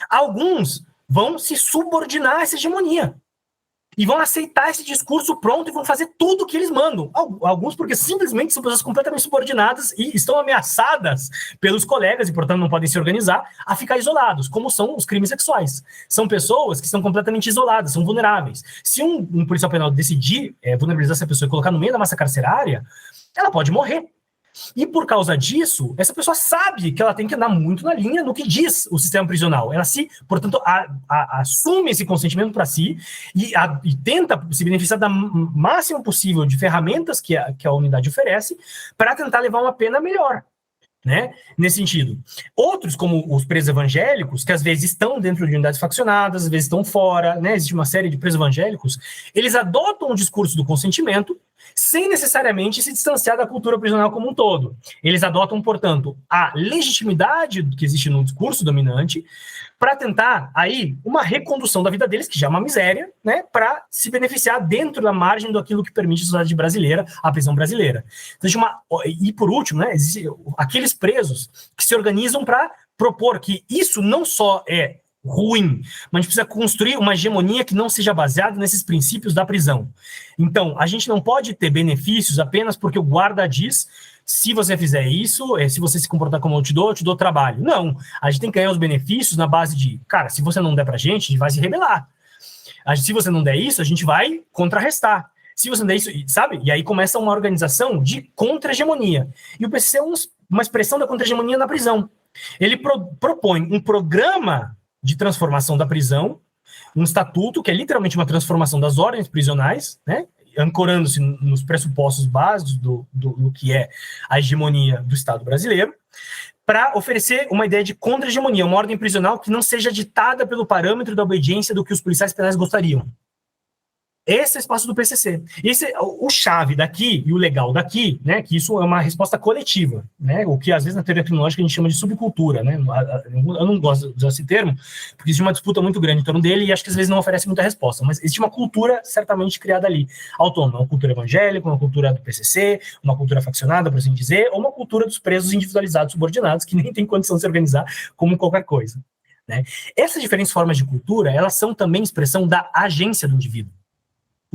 Alguns vão se subordinar a essa hegemonia. E vão aceitar esse discurso pronto e vão fazer tudo o que eles mandam. Alguns porque simplesmente são pessoas completamente subordinadas e estão ameaçadas pelos colegas e, portanto, não podem se organizar a ficar isolados, como são os crimes sexuais. São pessoas que estão completamente isoladas, são vulneráveis. Se um policial penal decidir vulnerabilizar essa pessoa e colocar no meio da massa carcerária, ela pode morrer. E por causa disso, essa pessoa sabe que ela tem que andar muito na linha no que diz o sistema prisional. Ela portanto, assume esse consentimento para si e tenta se beneficiar da máximo possível de ferramentas que a unidade oferece para tentar levar uma pena melhor, né? Nesse sentido. Outros, como os presos evangélicos, que às vezes estão dentro de unidades faccionadas, às vezes estão fora, né? Existe uma série de presos evangélicos, eles adotam o discurso do consentimento sem necessariamente se distanciar da cultura prisional como um todo. Eles adotam, portanto, a legitimidade que existe no discurso dominante para tentar, aí, uma recondução da vida deles, que já é uma miséria, né, para se beneficiar dentro da margem daquilo que permite a sociedade brasileira, a prisão brasileira. Então, e por último, né, aqueles presos que se organizam para propor que isso não só é ruim, mas a gente precisa construir uma hegemonia que não seja baseada nesses princípios da prisão. Então, a gente não pode ter benefícios apenas porque o guarda diz, se você fizer isso, se você se comportar como eu te dou trabalho. Não, a gente tem que ganhar os benefícios na base de, cara, se você não der pra gente, a gente vai se rebelar. Se você não der isso, a gente vai contrarrestar. Se você não der isso, sabe? E aí começa uma organização de contra-hegemonia. E o PCC é uma expressão da contra-hegemonia na prisão. Ele propõe um programa de transformação da prisão, um estatuto que é literalmente uma transformação das ordens prisionais, né, ancorando-se nos pressupostos básicos do que é a hegemonia do Estado brasileiro, para oferecer uma ideia de contra-hegemonia, uma ordem prisional que não seja ditada pelo parâmetro da obediência do que os policiais penais gostariam. Esse é o espaço do PCC. Esse é o chave daqui e o legal daqui, né? Que isso é uma resposta coletiva, né? O que às vezes na teoria criminológica a gente chama de subcultura, né? Eu não gosto de usar esse termo, porque existe uma disputa muito grande em torno dele e acho que às vezes não oferece muita resposta, mas existe uma cultura certamente criada ali, autônoma, uma cultura evangélica, uma cultura do PCC, uma cultura faccionada, por assim dizer, ou uma cultura dos presos individualizados, subordinados, que nem tem condição de se organizar como qualquer coisa, né? Essas diferentes formas de cultura, elas são também expressão da agência do indivíduo.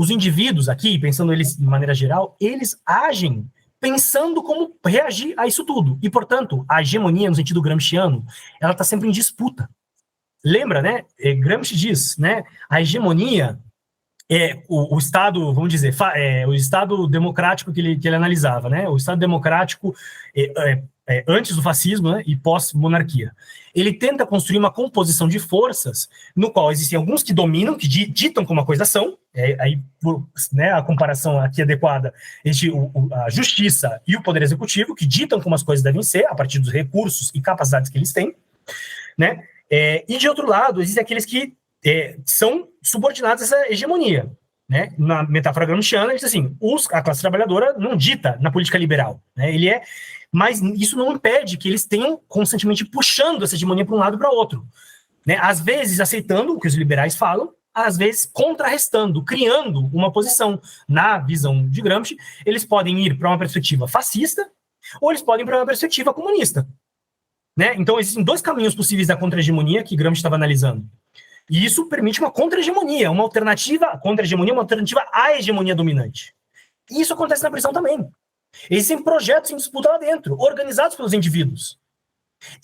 Os indivíduos aqui, pensando eles de maneira geral, eles agem pensando como reagir a isso tudo. E, portanto, a hegemonia, no sentido gramsciano, ela está sempre em disputa. Lembra, né? Gramsci diz, né? A hegemonia o Estado, vamos dizer, o Estado democrático que ele analisava, né? O Estado democrático antes do fascismo, né, e pós-monarquia. Ele tenta construir uma composição de forças no qual existem alguns que dominam, que ditam como a coisa são, aí, né, a comparação aqui adequada entre a justiça e o poder executivo, que ditam como as coisas devem ser, a partir dos recursos e capacidades que eles têm, né? E de outro lado, existem aqueles que são subordinados a essa hegemonia, né? Na metáfora gramsciana, ele diz assim, a classe trabalhadora não dita na política liberal, né? Mas isso não impede que eles tenham constantemente puxando essa hegemonia para um lado e para outro, né? Às vezes aceitando o que os liberais falam, às vezes contrarrestando, criando uma posição. Na visão de Gramsci, eles podem ir para uma perspectiva fascista ou eles podem ir para uma perspectiva comunista, né? Então existem dois caminhos possíveis da contra-hegemonia que Gramsci estava analisando. E isso permite uma contra-hegemonia, uma alternativa, contra-hegemonia, uma alternativa à hegemonia dominante. E isso acontece na prisão também. Existem projetos em disputa lá dentro, organizados pelos indivíduos.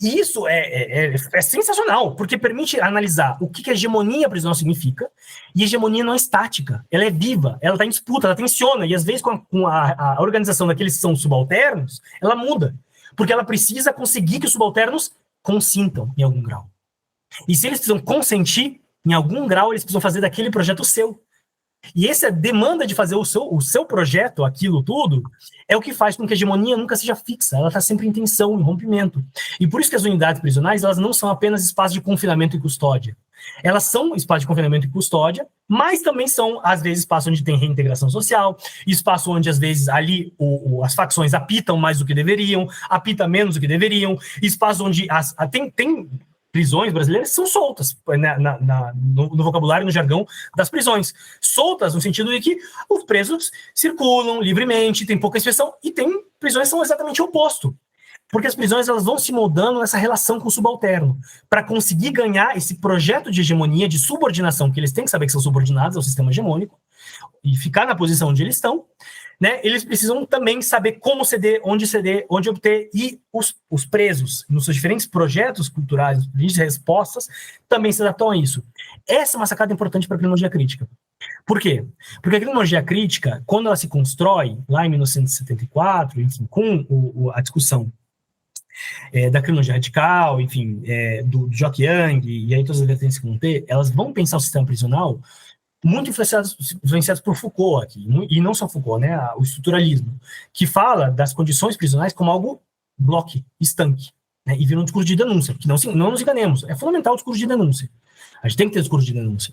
E isso é sensacional, porque permite analisar o que a hegemonia prisional significa, e a hegemonia não é estática, ela é viva, ela está em disputa, ela tensiona, e às vezes com a organização daqueles que são subalternos, ela muda, porque ela precisa conseguir que os subalternos consintam em algum grau. E se eles precisam consentir, em algum grau eles precisam fazer daquele projeto seu. E essa demanda de fazer o seu projeto, aquilo tudo, é o que faz com que a hegemonia nunca seja fixa, ela está sempre em tensão, em rompimento. E por isso que as unidades prisionais, elas não são apenas espaços de confinamento e custódia. Elas são espaços de confinamento e custódia, mas também são, às vezes, espaços onde tem reintegração social, espaço onde, às vezes, ali as facções apitam mais do que deveriam, apitam menos do que deveriam, espaço onde tem prisões brasileiras são soltas no vocabulário, no jargão das prisões. Soltas no sentido de que os presos circulam livremente, tem pouca inspeção, e tem prisões que são exatamente o oposto. Porque as prisões elas vão se moldando nessa relação com o subalterno, para conseguir ganhar esse projeto de hegemonia, de subordinação, que eles têm que saber que são subordinados ao sistema hegemônico, e ficar na posição onde eles estão, né? Eles precisam também saber como ceder, onde obter, e os presos, nos seus diferentes projetos culturais, nas diferentes respostas, também se adaptam a isso. Essa é uma sacada importante para a criminologia crítica. Por quê? Porque a criminologia crítica, quando ela se constrói, lá em 1974, enfim, com a discussão da criminologia radical, enfim, do Jock Young, e aí todas as vertentes que vão ter, elas vão pensar o sistema prisional muito influenciados por Foucault aqui, e não só Foucault, né, o estruturalismo, que fala das condições prisionais como algo bloque, estanque, né, e vira um discurso de denúncia, que não nos enganemos, é fundamental o discurso de denúncia, a gente tem que ter discurso de denúncia,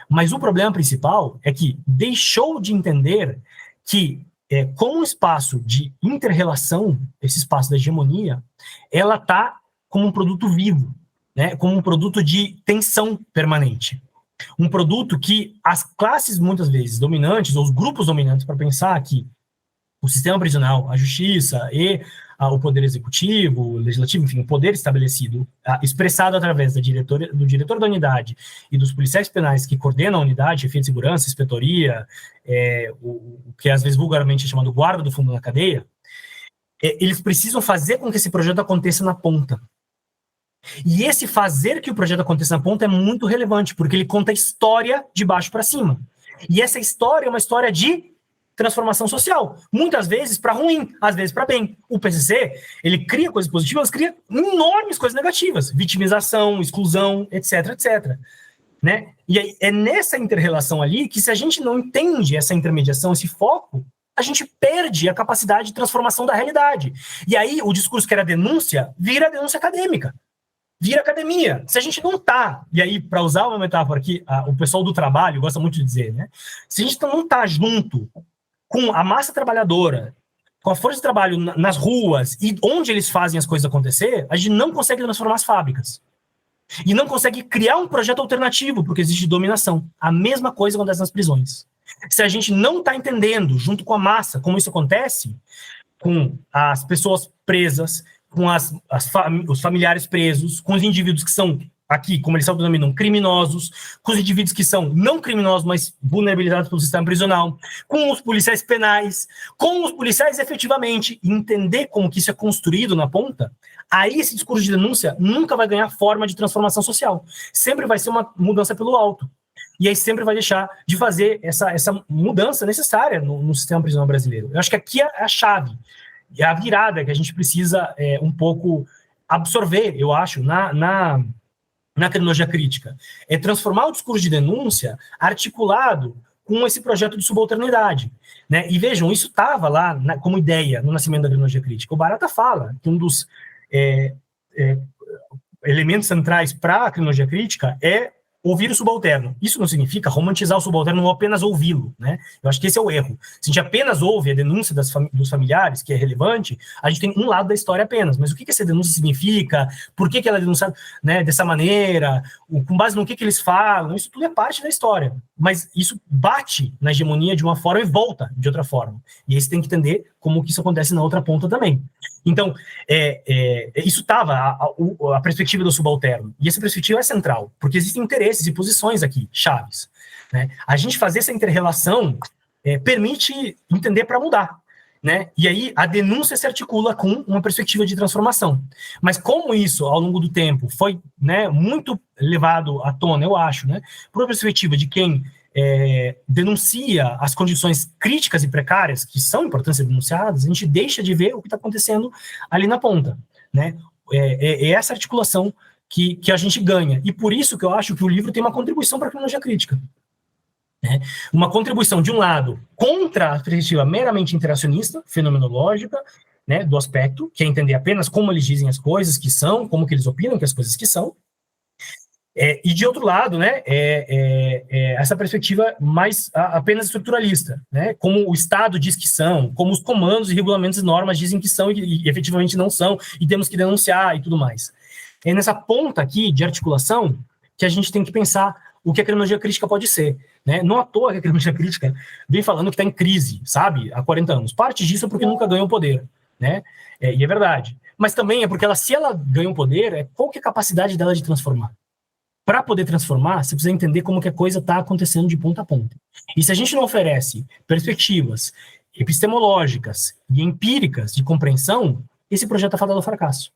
mas o problema principal é que deixou de entender que como um espaço de inter-relação, esse espaço da hegemonia, ela está como um produto vivo, né, como um produto de tensão permanente. Um produto que as classes, muitas vezes, dominantes, ou os grupos dominantes, para pensar que o sistema prisional, a justiça e o poder executivo, o legislativo, enfim, o poder estabelecido, expressado através do diretor da unidade e dos policiais penais que coordenam a unidade, chefe de segurança, inspetoria, o que às vezes vulgarmente é chamado guarda do fundo da cadeia, eles precisam fazer com que esse projeto aconteça na ponta. E esse fazer que o projeto aconteça na ponta é muito relevante, porque ele conta a história de baixo para cima. E essa história é uma história de transformação social. Muitas vezes para ruim, às vezes para bem. O PCC, ele cria coisas positivas, mas cria enormes coisas negativas. Vitimização, exclusão, etc, etc. Né? E aí, é nessa inter-relação ali que, se a gente não entende essa intermediação, esse foco, a gente perde a capacidade de transformação da realidade. E aí o discurso que era denúncia, vira denúncia acadêmica. Vira academia. Se a gente não tá, e aí, para usar uma metáfora que o pessoal do trabalho gosta muito de dizer, né? Se a gente não tá junto com a massa trabalhadora, com a força de trabalho nas ruas e onde eles fazem as coisas acontecer, a gente não consegue transformar as fábricas. E não consegue criar um projeto alternativo, porque existe dominação. A mesma coisa acontece nas prisões. Se a gente não está entendendo, junto com a massa, como isso acontece, com as pessoas presas, com os familiares presos, com os indivíduos que são, aqui, como eles se autodenominam, criminosos, com os indivíduos que são não criminosos, mas vulnerabilizados pelo sistema prisional, com os policiais penais, com os policiais efetivamente, entender como que isso é construído na ponta, aí esse discurso de denúncia nunca vai ganhar forma de transformação social. Sempre vai ser uma mudança pelo alto. e aí sempre vai deixar de fazer essa mudança necessária no sistema prisional brasileiro. Eu acho que aqui é a chave, é a virada que a gente precisa um pouco absorver, eu acho, na criminologia crítica. É transformar o discurso de denúncia articulado com esse projeto de subalternidade, né? E vejam, isso estava lá como ideia no nascimento da criminologia crítica. O Barata fala que um dos elementos centrais para a criminologia crítica é ouvir o subalterno. Isso não significa romantizar o subalterno ou apenas ouvi-lo, né? Eu acho que esse é o erro. Se a gente apenas ouve a denúncia dos familiares, que é relevante, a gente tem um lado da história apenas. Mas o que essa denúncia significa? Por que ela é denunciada, né, dessa maneira? Com base no que eles falam? Isso tudo é parte da história. Mas isso bate na hegemonia de uma forma e volta de outra forma. E aí você tem que entender como que isso acontece na outra ponta também. Então, isso estava a perspectiva do subalterno. E essa perspectiva é central, porque existem interesses e posições aqui, chaves, né? A gente fazer essa inter-relação permite entender para mudar, né? E aí a denúncia se articula com uma perspectiva de transformação. Mas como isso, ao longo do tempo, foi, né, muito levado à tona, eu acho, né, por uma perspectiva de quem denuncia as condições críticas e precárias que são importantes ser denunciadas, a gente deixa de ver o que está acontecendo ali na ponta, né? É essa articulação que a gente ganha. E por isso que eu acho que o livro tem uma contribuição para a criminologia crítica, né? Uma contribuição, de um lado, contra a perspectiva meramente interacionista, fenomenológica, né, do aspecto, que é entender apenas como eles dizem as coisas que são, como que eles opinam que as coisas que são. E de outro lado, né, essa perspectiva mais apenas estruturalista, né, como o Estado diz que são, como os comandos e regulamentos e normas dizem que são e efetivamente não são, e temos que denunciar e tudo mais. É nessa ponta aqui de articulação que a gente tem que pensar o que a criminologia crítica pode ser, né? Não à toa que a criminologia crítica vem falando que está em crise, sabe, há 40 anos. Parte disso é porque nunca ganhou poder, né? E é verdade. Mas também é porque se ela ganha um poder, qual que é a capacidade dela de transformar? Para poder transformar, você precisa entender como que a coisa está acontecendo de ponta a ponta. E se a gente não oferece perspectivas epistemológicas e empíricas de compreensão, esse projeto está fadado ao fracasso.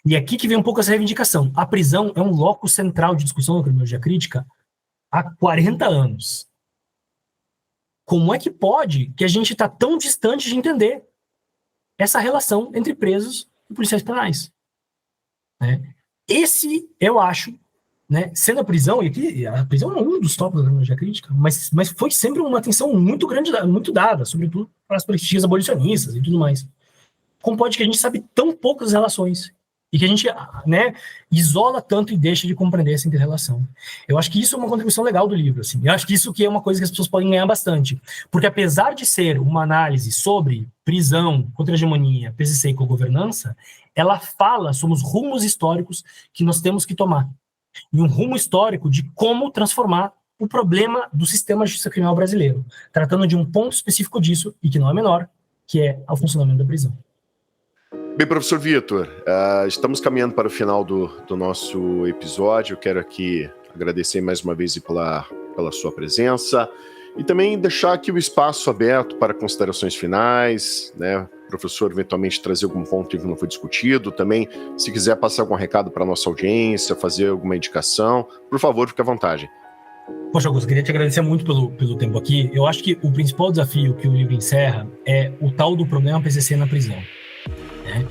E aqui que vem um pouco essa reivindicação. A prisão é um locus central de discussão da criminologia crítica há 40 anos. Como é que pode que a gente está tão distante de entender essa relação entre presos e policiais penais? Né? Esse, eu acho, né, sendo a prisão, e aqui a prisão é um dos tópicos da criminologia crítica, mas foi sempre uma atenção muito grande, muito dada, sobretudo para as perspectivas abolicionistas e tudo mais. Como pode que a gente sabe tão poucas relações e que a gente, né, isola tanto e deixa de compreender essa inter-relação? Eu acho que isso é uma contribuição legal do livro, assim. Eu acho que isso que é uma coisa que as pessoas podem ganhar bastante, porque apesar de ser uma análise sobre prisão, contra-hegemonia, PCC e co-governança, ela fala sobre os rumos históricos que nós temos que tomar. E um rumo histórico de como transformar o problema do sistema de justiça criminal brasileiro, tratando de um ponto específico disso, e que não é menor, que é o funcionamento da prisão. Bem, professor Vitor, estamos caminhando para o final do nosso episódio. Eu quero aqui agradecer mais uma vez pela sua presença e também deixar aqui o espaço aberto para considerações finais, né? O professor eventualmente trazer algum ponto que não foi discutido. Também, se quiser passar algum recado para a nossa audiência, fazer alguma indicação, por favor, fique à vontade. Poxa, Augusto, queria te agradecer muito pelo tempo aqui. Eu acho que o principal desafio que o livro encerra é o tal do problema PCC na prisão. Né?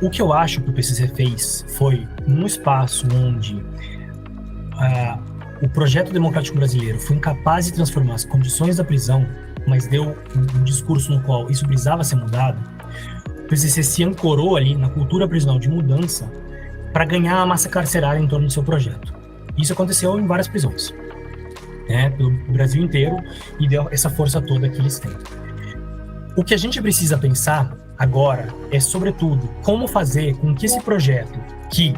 O que eu acho que o PCC fez foi, num espaço onde o projeto democrático brasileiro foi incapaz de transformar as condições da prisão, mas deu um discurso no qual isso precisava ser mudado, o PCC se ancorou ali na cultura prisional de mudança para ganhar a massa carcerária em torno do seu projeto. Isso aconteceu em várias prisões, né, pelo Brasil inteiro, e deu essa força toda que eles têm. O que a gente precisa pensar agora é, sobretudo, como fazer com que esse projeto, que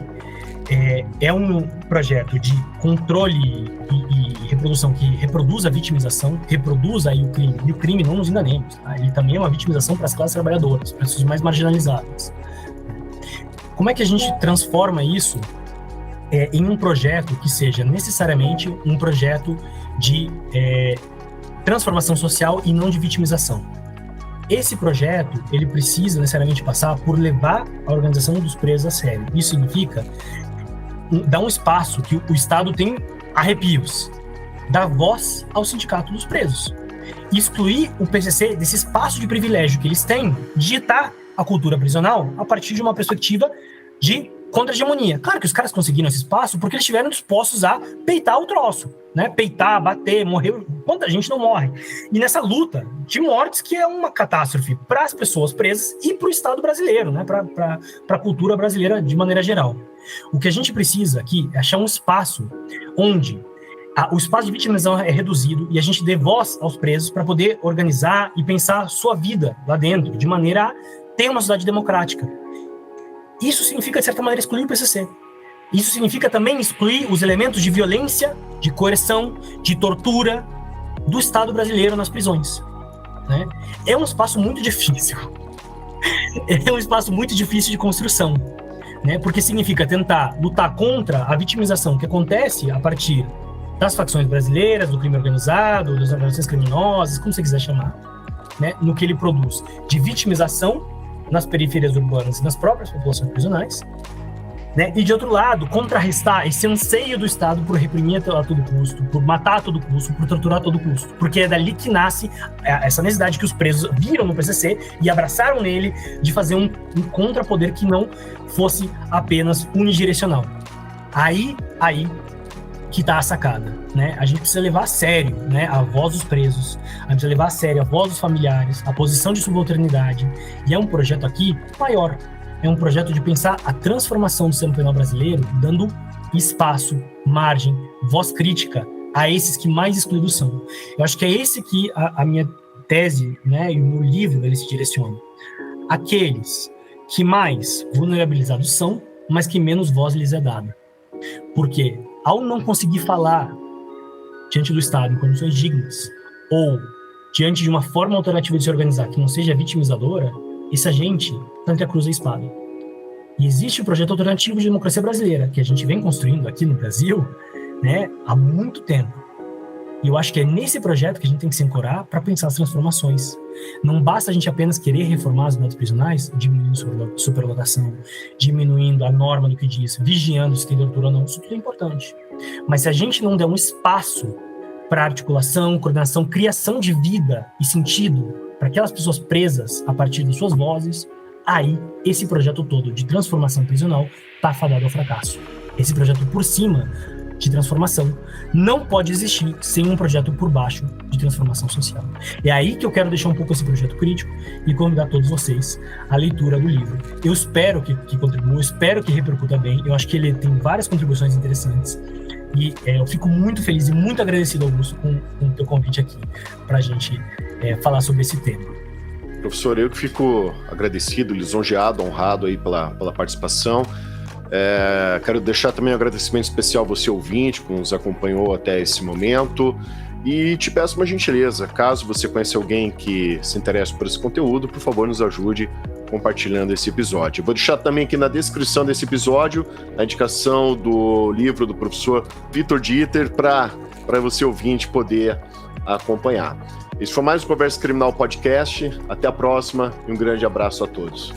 é um projeto de controle e reprodução, que reproduz a vitimização, reproduz aí o crime, e o crime não nos enganemos, tá? Ele também é uma vitimização para as classes trabalhadoras, para as pessoas mais marginalizadas. Como é que a gente transforma isso em um projeto que seja necessariamente um projeto de transformação social e não de vitimização? Esse projeto, ele precisa necessariamente passar por levar a organização dos presos a sério. Isso significa dar um espaço que o Estado tem arrepios, dar voz ao sindicato dos presos. E excluir o PCC desse espaço de privilégio que eles têm de ditar a cultura prisional a partir de uma perspectiva de contra-hegemonia. Claro que os caras conseguiram esse espaço porque eles estiveram dispostos a peitar o troço, né? Peitar, bater, morrer. Quanta gente não morre? E nessa luta de mortes, que é uma catástrofe para as pessoas presas e para o Estado brasileiro, né? Para a cultura brasileira de maneira geral. O que a gente precisa aqui é achar um espaço onde o espaço de vitimização é reduzido e a gente dê voz aos presos para poder organizar e pensar sua vida lá dentro, de maneira a ter uma sociedade democrática. Isso significa, de certa maneira, excluir o PCC. Isso significa também excluir os elementos de violência, de coerção, de tortura do Estado brasileiro nas prisões, né? É um espaço muito difícil. É um espaço muito difícil de construção, né? Porque significa tentar lutar contra a vitimização que acontece a partir das facções brasileiras, do crime organizado, das organizações criminosas, como você quiser chamar, né? No que ele produz de vitimização nas periferias urbanas e nas próprias populações prisionais, né? E de outro lado, contrarrestar esse anseio do Estado por reprimir a todo custo, por matar a todo custo, por torturar a todo custo, porque é dali que nasce essa necessidade que os presos viram no PCC e abraçaram nele de fazer um contrapoder que não fosse apenas unidirecional. Aí que está a sacada, né? A gente precisa levar a sério, né, a voz dos presos, a gente precisa levar a sério a voz dos familiares, a posição de subalternidade, e é um projeto aqui maior, é um projeto de pensar a transformação do sistema penal brasileiro, dando espaço, margem, voz crítica a esses que mais excluídos são. Eu acho que é esse que a minha tese, né, e o meu livro, ele se direciona. Aqueles que mais vulnerabilizados são, mas que menos voz lhes é dada. Porque ao não conseguir falar diante do Estado em condições dignas, ou diante de uma forma alternativa de se organizar que não seja vitimizadora, essa gente está entre a cruz e a espada. E existe o projeto alternativo de democracia brasileira, que a gente vem construindo aqui no Brasil, né, há muito tempo. E eu acho que é nesse projeto que a gente tem que se ancorar para pensar as transformações. Não basta a gente apenas querer reformar os métodos prisionais, diminuindo superlotação, diminuindo a norma do que diz, vigiando se tem tortura ou não, isso tudo é importante. Mas se a gente não der um espaço para articulação, coordenação, criação de vida e sentido para aquelas pessoas presas a partir de suas vozes, aí esse projeto todo de transformação prisional está fadado ao fracasso. Esse projeto por cima de transformação não pode existir sem um projeto por baixo de transformação social. É aí que eu quero deixar um pouco esse projeto crítico e convidar todos vocês à leitura do livro. Eu espero que contribua, eu espero que repercuta bem, eu acho que ele tem várias contribuições interessantes e eu fico muito feliz e muito agradecido, Augusto, com o teu convite aqui para a gente falar sobre esse tema. Professor, eu que fico agradecido, lisonjeado, honrado aí pela participação. Quero deixar também um agradecimento especial a você, ouvinte, que nos acompanhou até esse momento, e te peço uma gentileza, caso você conheça alguém que se interesse por esse conteúdo, por favor, nos ajude compartilhando esse episódio. Eu vou deixar também aqui na descrição desse episódio a indicação do livro do professor Vitor Dieter para você, ouvinte, poder acompanhar. Esse foi mais um Conversa Criminal Podcast. Até a próxima e um grande abraço a todos.